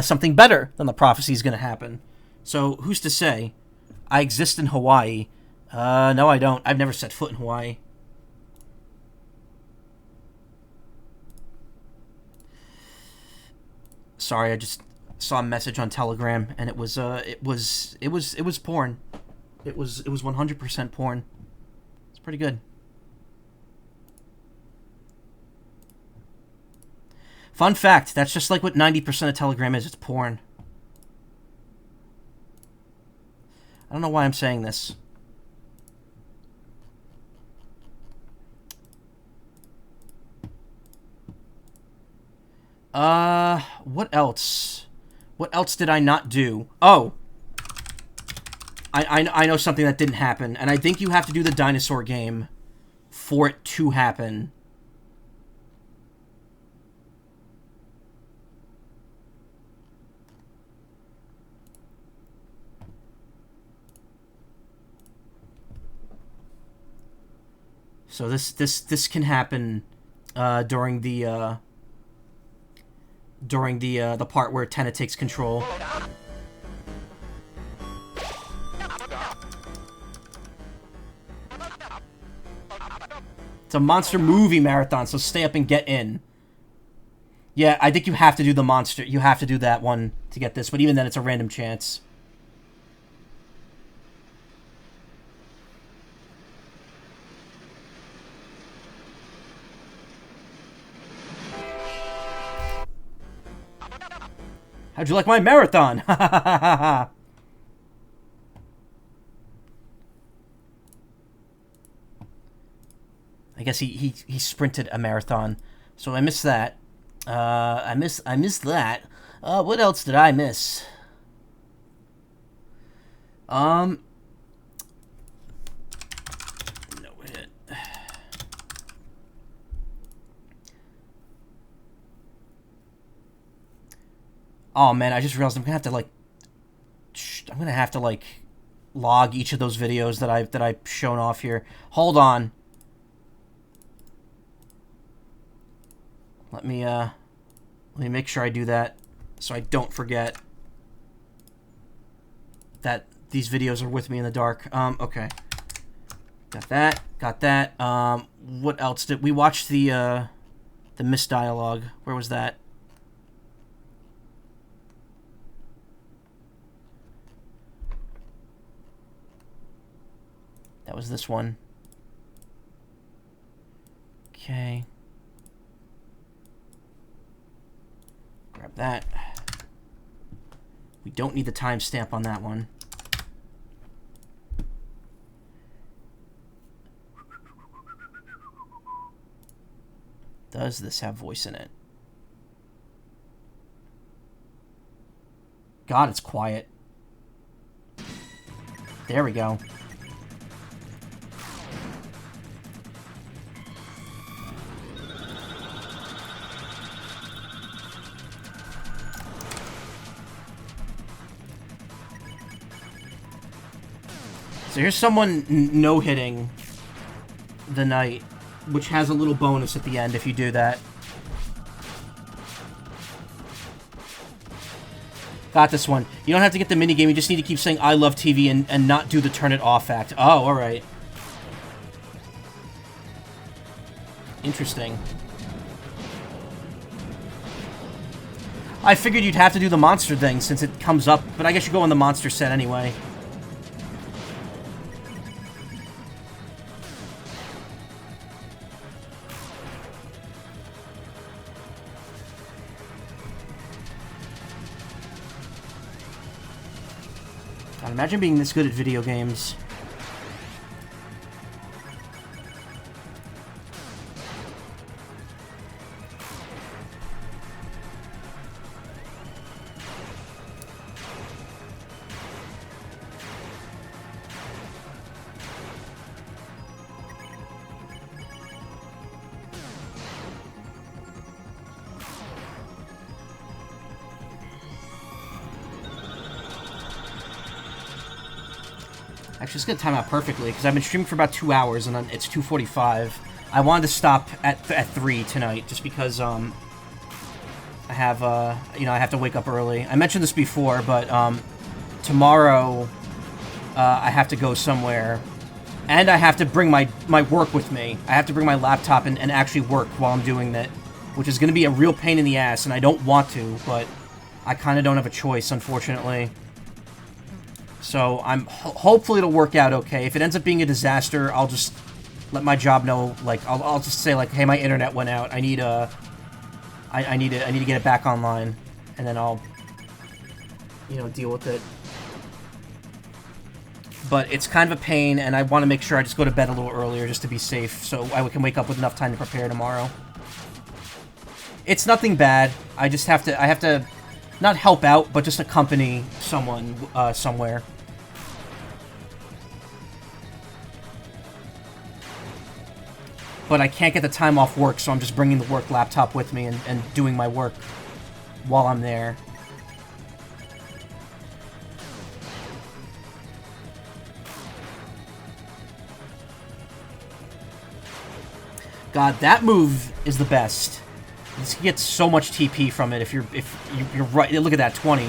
something better than the prophecy is going to happen. So, who's to say? I exist in Hawaii. No, I don't. I've never set foot in Hawaii. Sorry, I just saw a message on Telegram, and it was porn. It was 100% porn. It's pretty good. Fun fact, that's just like what 90% of Telegram is. It's porn. I don't know why I'm saying this. What else? What else did I not do? Oh! I know something that didn't happen, and I think you have to do the dinosaur game for it to happen. So this can happen during the part where Tenna takes control. It's a monster movie marathon, so stay up and get in. Yeah, I think you have to do the monster. You have to do that one to get this, but even then, it's a random chance. How'd you like my marathon? I guess he sprinted a marathon, so I missed that. I missed that. What else did I miss? No hit. Oh man, I just realized I'm gonna have to like log each of those videos that I've shown off here. Hold on. Let me make sure I do that so I don't forget that these videos are with me in the dark. Okay. Got that. What else did we watch? The missed dialogue. Where was that? That was this one. Okay. Grab that. We don't need the timestamp on that one. Does this have voice in it? God, it's quiet. There we go. So here's someone no-hitting the knight, which has a little bonus at the end if you do that. Got this one. You don't have to get the minigame, you just need to keep saying I love TV and not do the turn it off act. Oh, alright. Interesting. I figured you'd have to do the monster thing since it comes up, but I guess you go on the monster set anyway. God, imagine being this good at video games. Actually, it's gonna time out perfectly because I've been streaming for about 2 hours and then it's 2:45. I wanted to stop at 3 tonight just because I have you know, I have to wake up early. I mentioned this before, but tomorrow I have to go somewhere, and I have to bring my work with me. I have to bring my laptop and actually work while I'm doing that, which is gonna be a real pain in the ass, and I don't want to, but I kind of don't have a choice, unfortunately. So hopefully it'll work out okay. If it ends up being a disaster, I'll just let my job know. Like I'll just say like, hey, my internet went out. I need I need to get it back online, and then I'll, you know, deal with it. But it's kind of a pain, and I want to make sure I just go to bed a little earlier just to be safe, so I can wake up with enough time to prepare tomorrow. It's nothing bad. I just have to not help out, but just accompany someone somewhere. But I can't get the time off work, so I'm just bringing the work laptop with me and doing my work while I'm there. God, that move is the best. You get so much TP from it if you're right. Look at that, 20.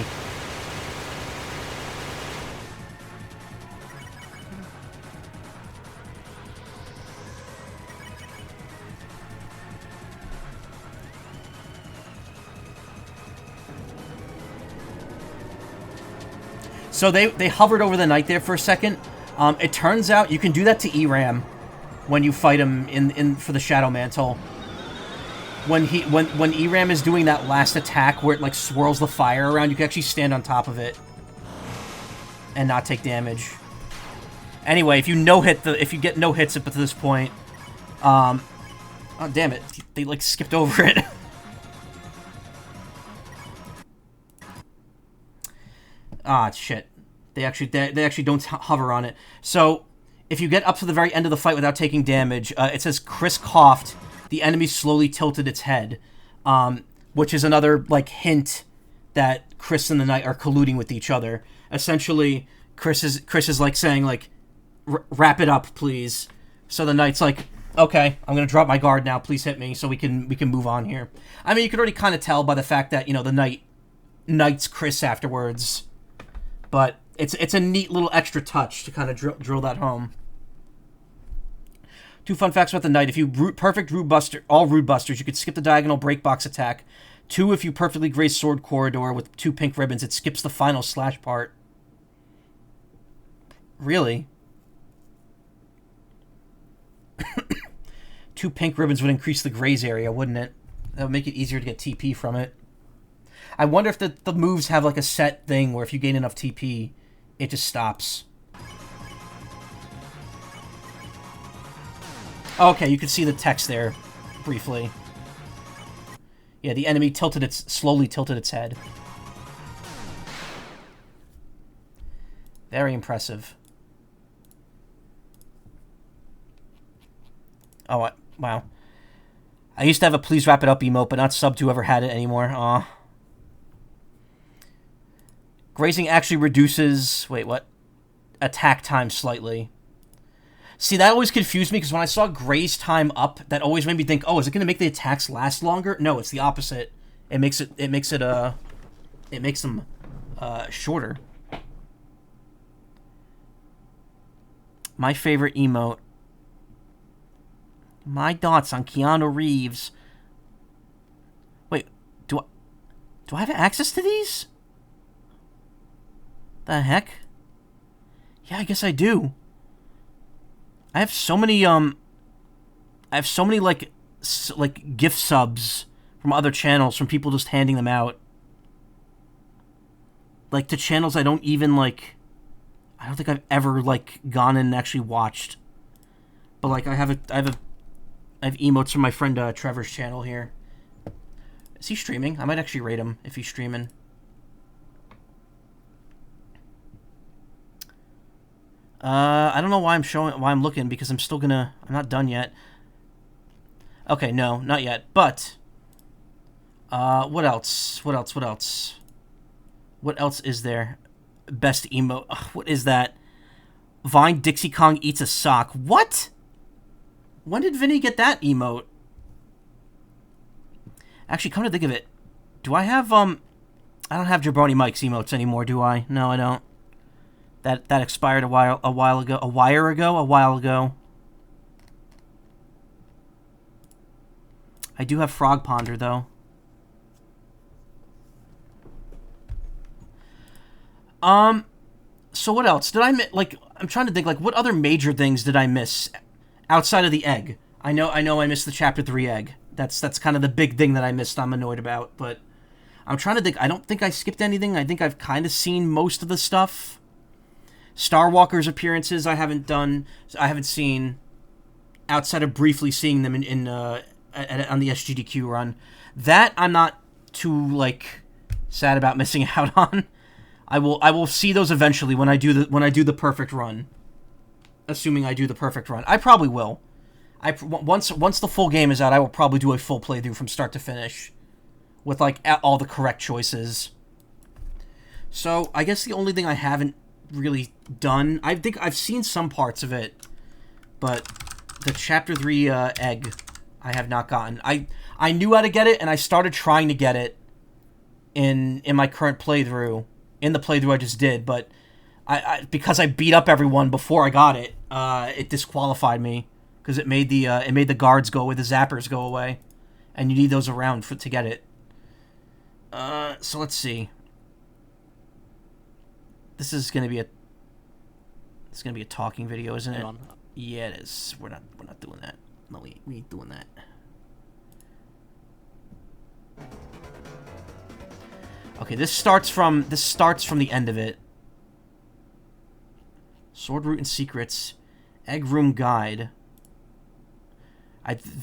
So they hovered over the knight there for a second. It turns out you can do that to ERAM when you fight him in for the Shadow Mantle. When ERAM is doing that last attack where it like swirls the fire around, you can actually stand on top of it and not take damage. Anyway, if you get no hits up to this point, oh damn it, they like skipped over it. Ah, shit. They actually don't hover on it. So, if you get up to the very end of the fight without taking damage, it says Chris coughed. The enemy slowly tilted its head, which is another like hint that Chris and the knight are colluding with each other. Essentially, Chris is like saying like, "Wrap it up, please." So the knight's like, "Okay, I'm gonna drop my guard now. Please hit me so we can move on here." I mean, you can already kind of tell by the fact that, you know, the knights Chris afterwards. But it's a neat little extra touch to kind of drill that home. 2 fun facts about the knight. If you perfect Rude Buster, all Rude Busters, you could skip the diagonal break box attack. 2, if you perfectly graze Sword Corridor with 2 pink ribbons, it skips the final slash part. Really? 2 pink ribbons would increase the graze area, wouldn't it? That would make it easier to get TP from it. I wonder if the moves have like a set thing where if you gain enough TP, it just stops. Okay, you can see the text there, briefly. Yeah, the enemy slowly tilted its head. Very impressive. Oh, wow. I used to have a please wrap it up emote, but not sub to whoever had it anymore. Aw. Grazing actually reduces... Wait, what? Attack time slightly. See, that always confused me, because when I saw graze time up, that always made me think, oh, is it going to make the attacks last longer? No, it's the opposite. It makes them shorter. My favorite emote. My thoughts on Keanu Reeves. Wait, do I have access to these? The heck? Yeah, I guess I do. I have so many like gift subs from other channels, from people just handing them out. Like to channels I don't even like. I don't think I've ever like gone in and actually watched. But like I have emotes from my friend Trevor's channel here. Is he streaming? I might actually rate him if he's streaming. I don't know why I'm looking, because I'm not done yet. Okay, no, not yet. But what else? What else is there? Best emote. Ugh, what is that? Vine Dixie Kong eats a sock. What? When did Vinny get that emote? Actually, come to think of it, do I have, I don't have Jabroni Mike's emotes anymore, do I? No, I don't. That expired a while ago. A while ago. I do have Frog Ponder, though. So what else? Did I miss, like, I'm trying to think, like, what other major things did I miss outside of the egg? I know I missed the Chapter 3 egg. That's kind of the big thing that I missed I'm annoyed about, but I'm trying to think. I don't think I skipped anything. I think I've kind of seen most of the stuff. Star Walker's appearances I haven't seen outside of briefly seeing them on the SGDQ run. That I'm not too, like, sad about missing out on. I will see those eventually when I do the perfect run. Assuming I do the perfect run. I probably will. Once the full game is out, I will probably do a full playthrough from start to finish with, like, all the correct choices. So, I guess the only thing I haven't really done, I think I've seen some parts of it, but the Chapter 3 egg I have not gotten. I knew how to get it, and I started trying to get it in my current playthrough, in the playthrough I just did, but because I beat up everyone before I got it, it disqualified me, because it made the guards go away, the zappers go away, and you need those around to get it. So let's see. This is gonna be a talking video, isn't it? Yeah, it is. We're not doing that. No, we ain't doing that. Okay, this starts from the end of it. Sword Root and Secrets, Egg Room Guide.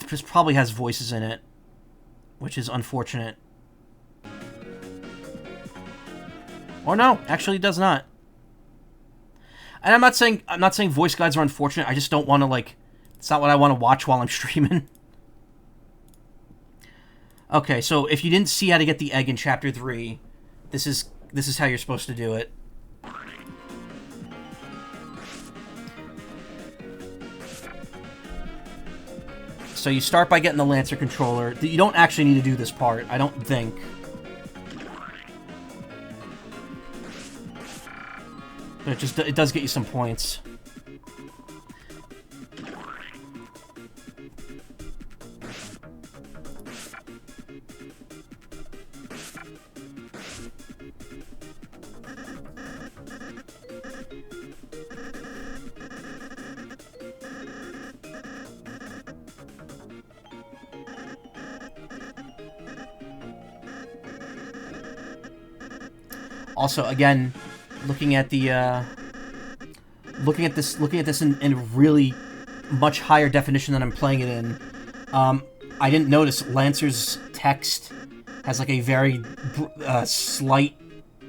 This probably has voices in it, which is unfortunate. Or no, actually it does not. And I'm not saying voice guides are unfortunate. I just don't want to, like, it's not what I want to watch while I'm streaming. Okay, so if you didn't see how to get the egg in Chapter 3, this is how you're supposed to do it. So you start by getting the Lancer controller. You don't actually need to do this part, I don't think. But it does get you some points. Also, again, looking at this in really much higher definition than I'm playing it in, I didn't notice Lancer's text has, like, a very slight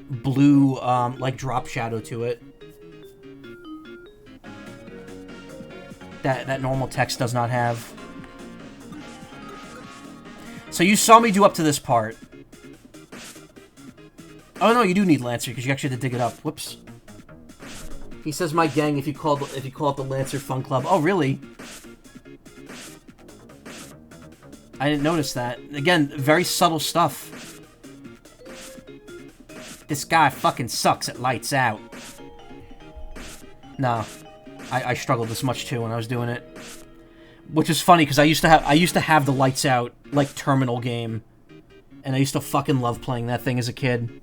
blue like drop shadow to it that normal text does not have. So you saw me do up to this part. Oh no, you do need Lancer because you actually had to dig it up. Whoops. He says my gang if you call it the Lancer Fun Club. Oh really? I didn't notice that. Again, very subtle stuff. This guy fucking sucks at Lights Out. No, I struggled this much too when I was doing it, which is funny because I used to have the Lights Out, like, terminal game, and I used to fucking love playing that thing as a kid.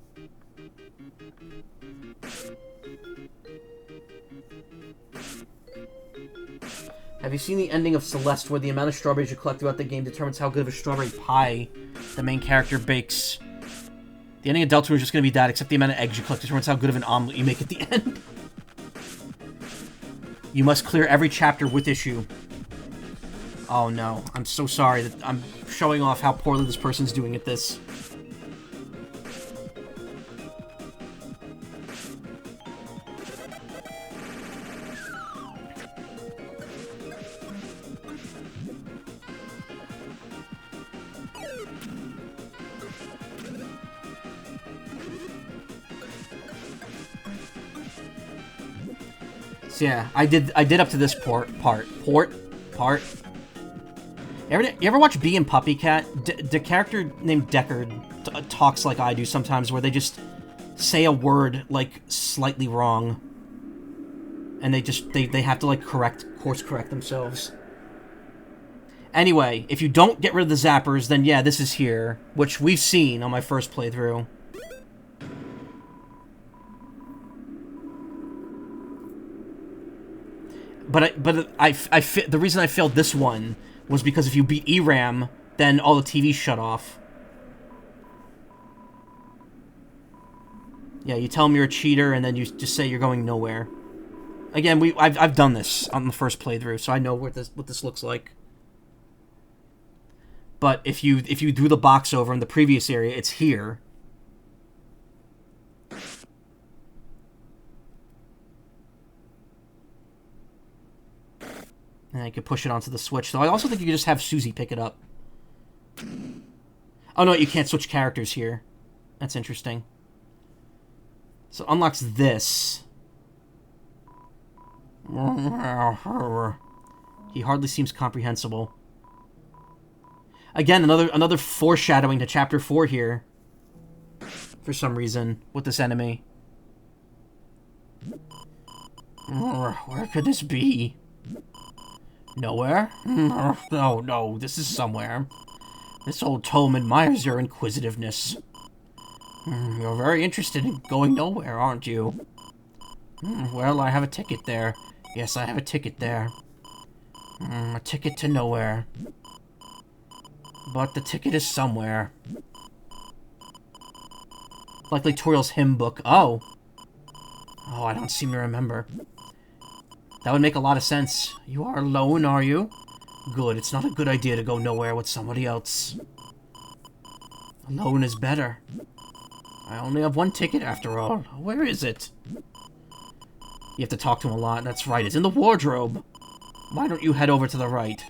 Have you seen the ending of Celeste, where the amount of strawberries you collect throughout the game determines how good of a strawberry pie the main character bakes? The ending of Deltarune is just going to be that, except the amount of eggs you collect determines how good of an omelet you make at the end. You must clear every chapter with issue. Oh no, I'm so sorry that I'm showing off how poorly this person's doing at this. So yeah, I did up to this part. You ever watch Bee and Puppycat? The character named Deckard talks like I do sometimes, where they just say a word like slightly wrong, and they have to like course correct themselves. Anyway, if you don't get rid of the zappers, then yeah, this is here, which we've seen on my first playthrough. But the reason I failed this one was because if you beat ERAM, then all the TVs shut off. Yeah, you tell them you're a cheater, and then you just say you're going nowhere. Again, I've done this on the first playthrough, so I know what this looks like. But if you do the box over in the previous area, it's here. And I could push it onto the Switch. Though I also think you could just have Susie pick it up. Oh no, you can't switch characters here. That's interesting. So it unlocks this. He hardly seems comprehensible. Again, another foreshadowing to Chapter 4 here. For some reason, with this enemy. Where could this be? Nowhere? No, this is somewhere. This old tome admires your inquisitiveness. You're very interested in going nowhere, aren't you? Well, I have a ticket there. Yes, I have a ticket there. A ticket to nowhere. But the ticket is somewhere. Likely Toriel's hymn book. Oh, I don't seem to remember. That would make a lot of sense. You are alone, are you? Good, it's not a good idea to go nowhere with somebody else. Alone is better. I only have one ticket after all. Where is it? You have to talk to him a lot. That's right, it's in the wardrobe. Why don't you head over to the right?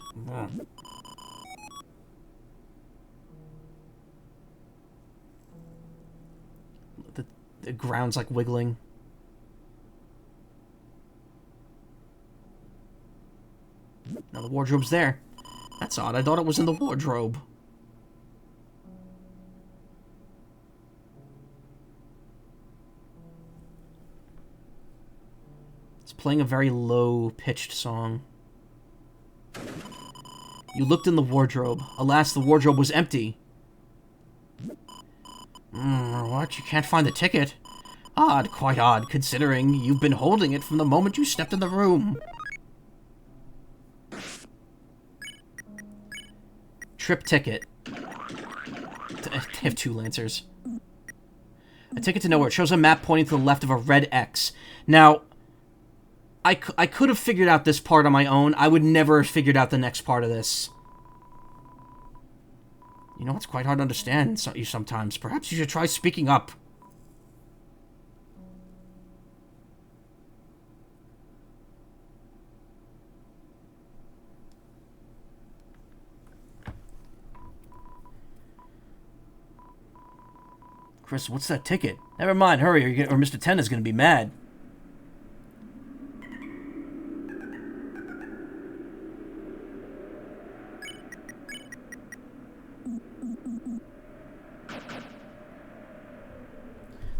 The ground's like wiggling. Now the wardrobe's there. That's odd. I thought it was in the wardrobe. It's playing a very low-pitched song. You looked in the wardrobe. Alas, the wardrobe was empty. What? You can't find the ticket? Odd, quite odd, considering you've been holding it from the moment you stepped in the room. Trip ticket. They have two Lancers. A ticket to nowhere. It shows a map pointing to the left of a red X. Now, I could have figured out this part on my own. I would never have figured out the next part of this. You know, it's quite hard to understand sometimes. Perhaps you should try speaking up. Chris, what's that ticket? Never mind, hurry, or Mr. Tenna's gonna be mad.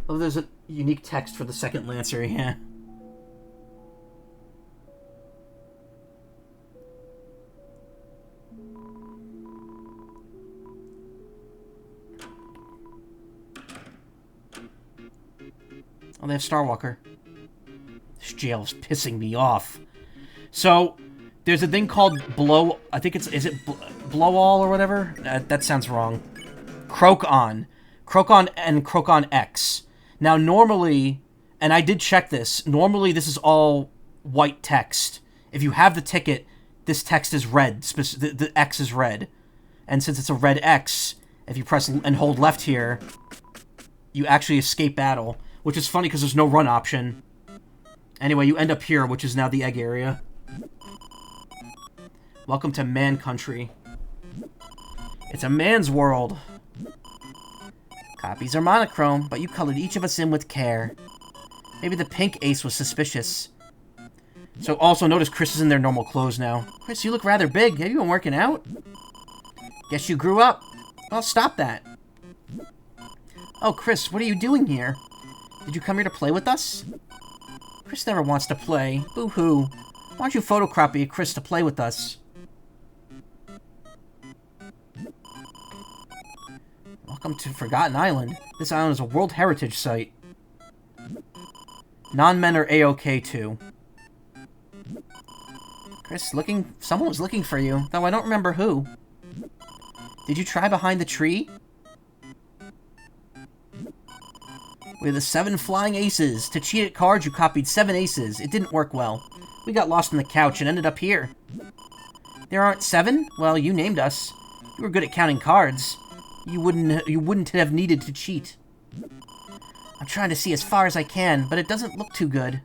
Oh, there's a unique text for the second Lancer, yeah. Oh, they have Starwalker. This jail's pissing me off. So, there's a thing called Blow... I think it's... Is it Blow All or whatever? That sounds wrong. Croak-On. Croak-On and Croak-On X. Now, normally... And I did check this. Normally, this is all white text. If you have the ticket, this text is red. The X is red. And since it's a red X, if you press and hold left here, you actually escape battle. Which is funny because there's no run option. Anyway, you end up here, which is now the egg area. Welcome to Man Country. It's a man's world. Copies are monochrome, but you colored each of us in with care. Maybe the pink ace was suspicious. So also notice Chris is in their normal clothes now. Chris, you look rather big. Have you been working out? Guess you grew up. Well, stop that. Oh, Chris, what are you doing here? Did you come here to play with us? Chris never wants to play. Boo-hoo. Why don't you photocopy Chris to play with us? Welcome to Forgotten Island. This island is a World Heritage Site. Non-men are A-OK too. Chris, someone was looking for you, though I don't remember who. Did you try behind the tree? We're the 7 flying aces. To cheat at cards, you copied 7 aces. It didn't work well. We got lost on the couch and ended up here. There aren't 7? Well, you named us. You were good at counting cards. You wouldn't have needed to cheat. I'm trying to see as far as I can, but it doesn't look too good.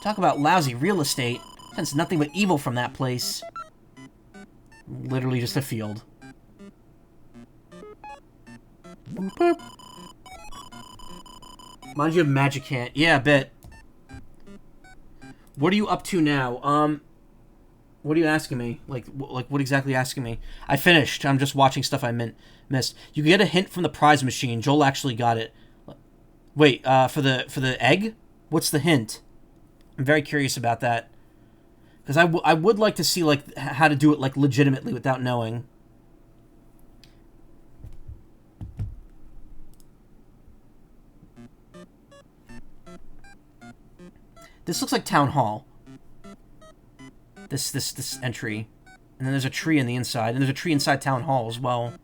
Talk about lousy real estate. Sense nothing but evil from that place. Literally just a field. Boop, boop. Reminds you of Magic Hand. Yeah, a bit. What are you up to now? What are you asking me? Like what exactly are you asking me? I finished. I'm just watching stuff I missed. You can get a hint from the prize machine. Joel actually got it. Wait, for the egg? What's the hint? I'm very curious about that. Because I would like to see, like, how to do it, like, legitimately without knowing. This looks like Town Hall. This entry. And then there's a tree on the inside. And there's a tree inside Town Hall as well.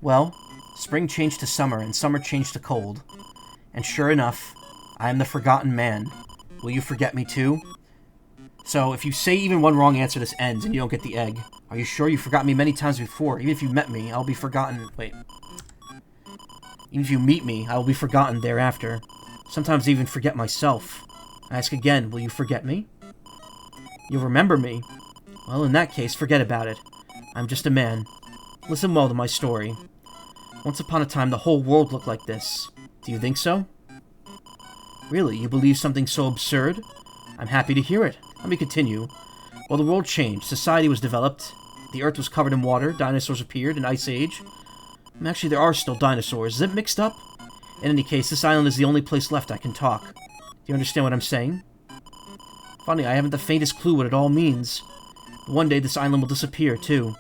Well, spring changed to summer, and summer changed to cold. And sure enough, I am the forgotten man. Will you forget me too? So, if you say even one wrong answer, this ends, and you don't get the egg. Are you sure you forgot me many times before? Even if you met me, I'll be forgotten. Wait. Even if you meet me, I will be forgotten thereafter. Sometimes I even forget myself. I ask again, will you forget me? You'll remember me. Well, in that case, forget about it. I'm just a man. Listen well to my story. Once upon a time, the whole world looked like this. Do you think so? Really, you believe something so absurd? I'm happy to hear it. Let me continue. Well, the world changed. Society was developed. The earth was covered in water. Dinosaurs appeared. An ice age. Actually, there are still dinosaurs. Is it mixed up? In any case, this island is the only place left I can talk. Do you understand what I'm saying? Funny, I haven't the faintest clue what it all means. One day, this island will disappear, too.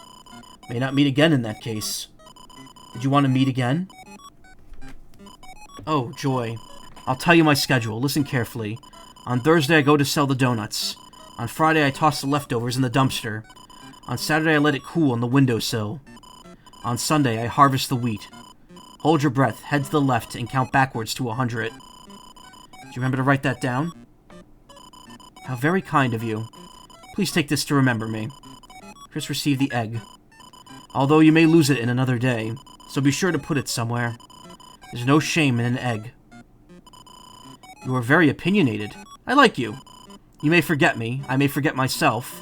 May not meet again in that case. Did you want to meet again? Oh, joy. I'll tell you my schedule. Listen carefully. On Thursday, I go to sell the donuts. On Friday, I toss the leftovers in the dumpster. On Saturday, I let it cool on the windowsill. On Sunday, I harvest the wheat. Hold your breath, head to the left, and count backwards to 100. Do you remember to write that down? How very kind of you. Please take this to remember me. Chris received the egg. Although you may lose it in another day, so be sure to put it somewhere. There's no shame in an egg. You are very opinionated. I like you. You may forget me, I may forget myself,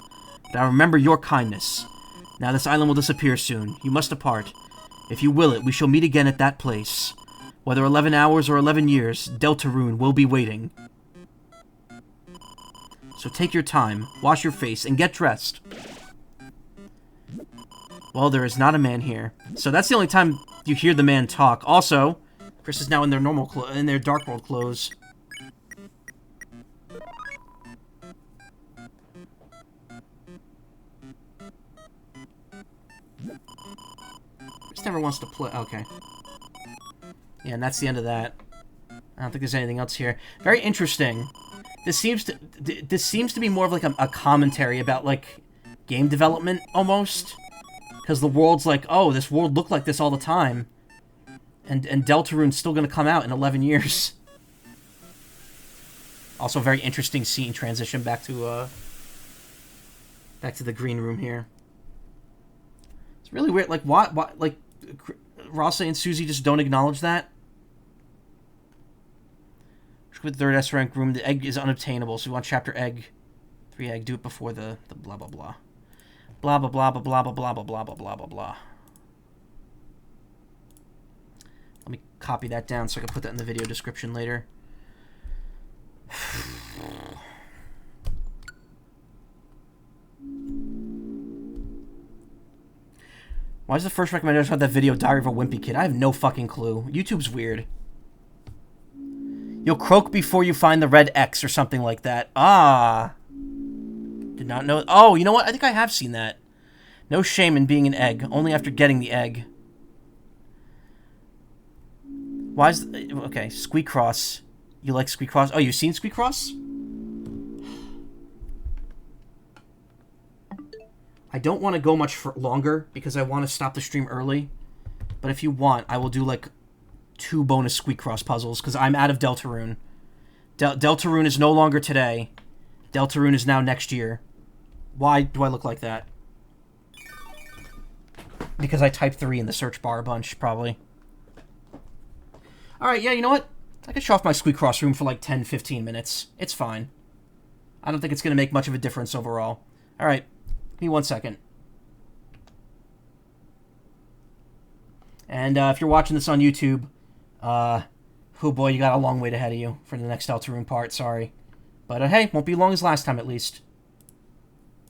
but I remember your kindness. Now this island will disappear soon. You must depart. If you will it, we shall meet again at that place. Whether 11 hours or 11 years, Deltarune will be waiting. So take your time, wash your face, and get dressed. Well, there is not a man here. So that's the only time you hear the man talk. Also, Chris is now in their Dark World clothes. Chris never wants to play. Okay. Yeah, and that's the end of that. I don't think there's anything else here. Very interesting. This seems to be more of like a commentary about like game development almost, because the world's like, oh, this world looked like this all the time, and Deltarune's still going to come out in 11 years. Also, very interesting scene transition back to the green room here. It's really weird. Like, what like Rasa and Susie just don't acknowledge that. With third S rank room, the egg is unobtainable, so we want chapter egg. 3 egg, do it before the blah blah blah. Blah blah blah blah blah blah blah blah blah blah blah blah blah. Let me copy that down so I can put that in the video description later. Why is the first recommendation about that video Diary of a Wimpy Kid? I have no fucking clue. YouTube's weird. You'll croak before you find the red X or something like that. Ah. Did not know. Oh, you know what? I think I have seen that. No shame in being an egg, only after getting the egg. Why is... Okay, Squeakcross. You like Squeakcross? Oh, you've seen Squeakcross? I don't want to go much longer because I want to stop the stream early. But if you want, I will do like 2 bonus Squeakcross puzzles because I'm out of Deltarune. Deltarune is no longer today. Deltarune is now next year. Why do I look like that? Because I typed 3 in the search bar a bunch, probably. Alright, yeah, you know what? I could show off my Squeakcross room for like 10-15 minutes. It's fine. I don't think it's going to make much of a difference overall. Alright. Give me 1 second. And if you're watching this on YouTube, oh boy, you got a long wait ahead of you for the next Deltarune part, sorry. But hey, won't be long as last time at least.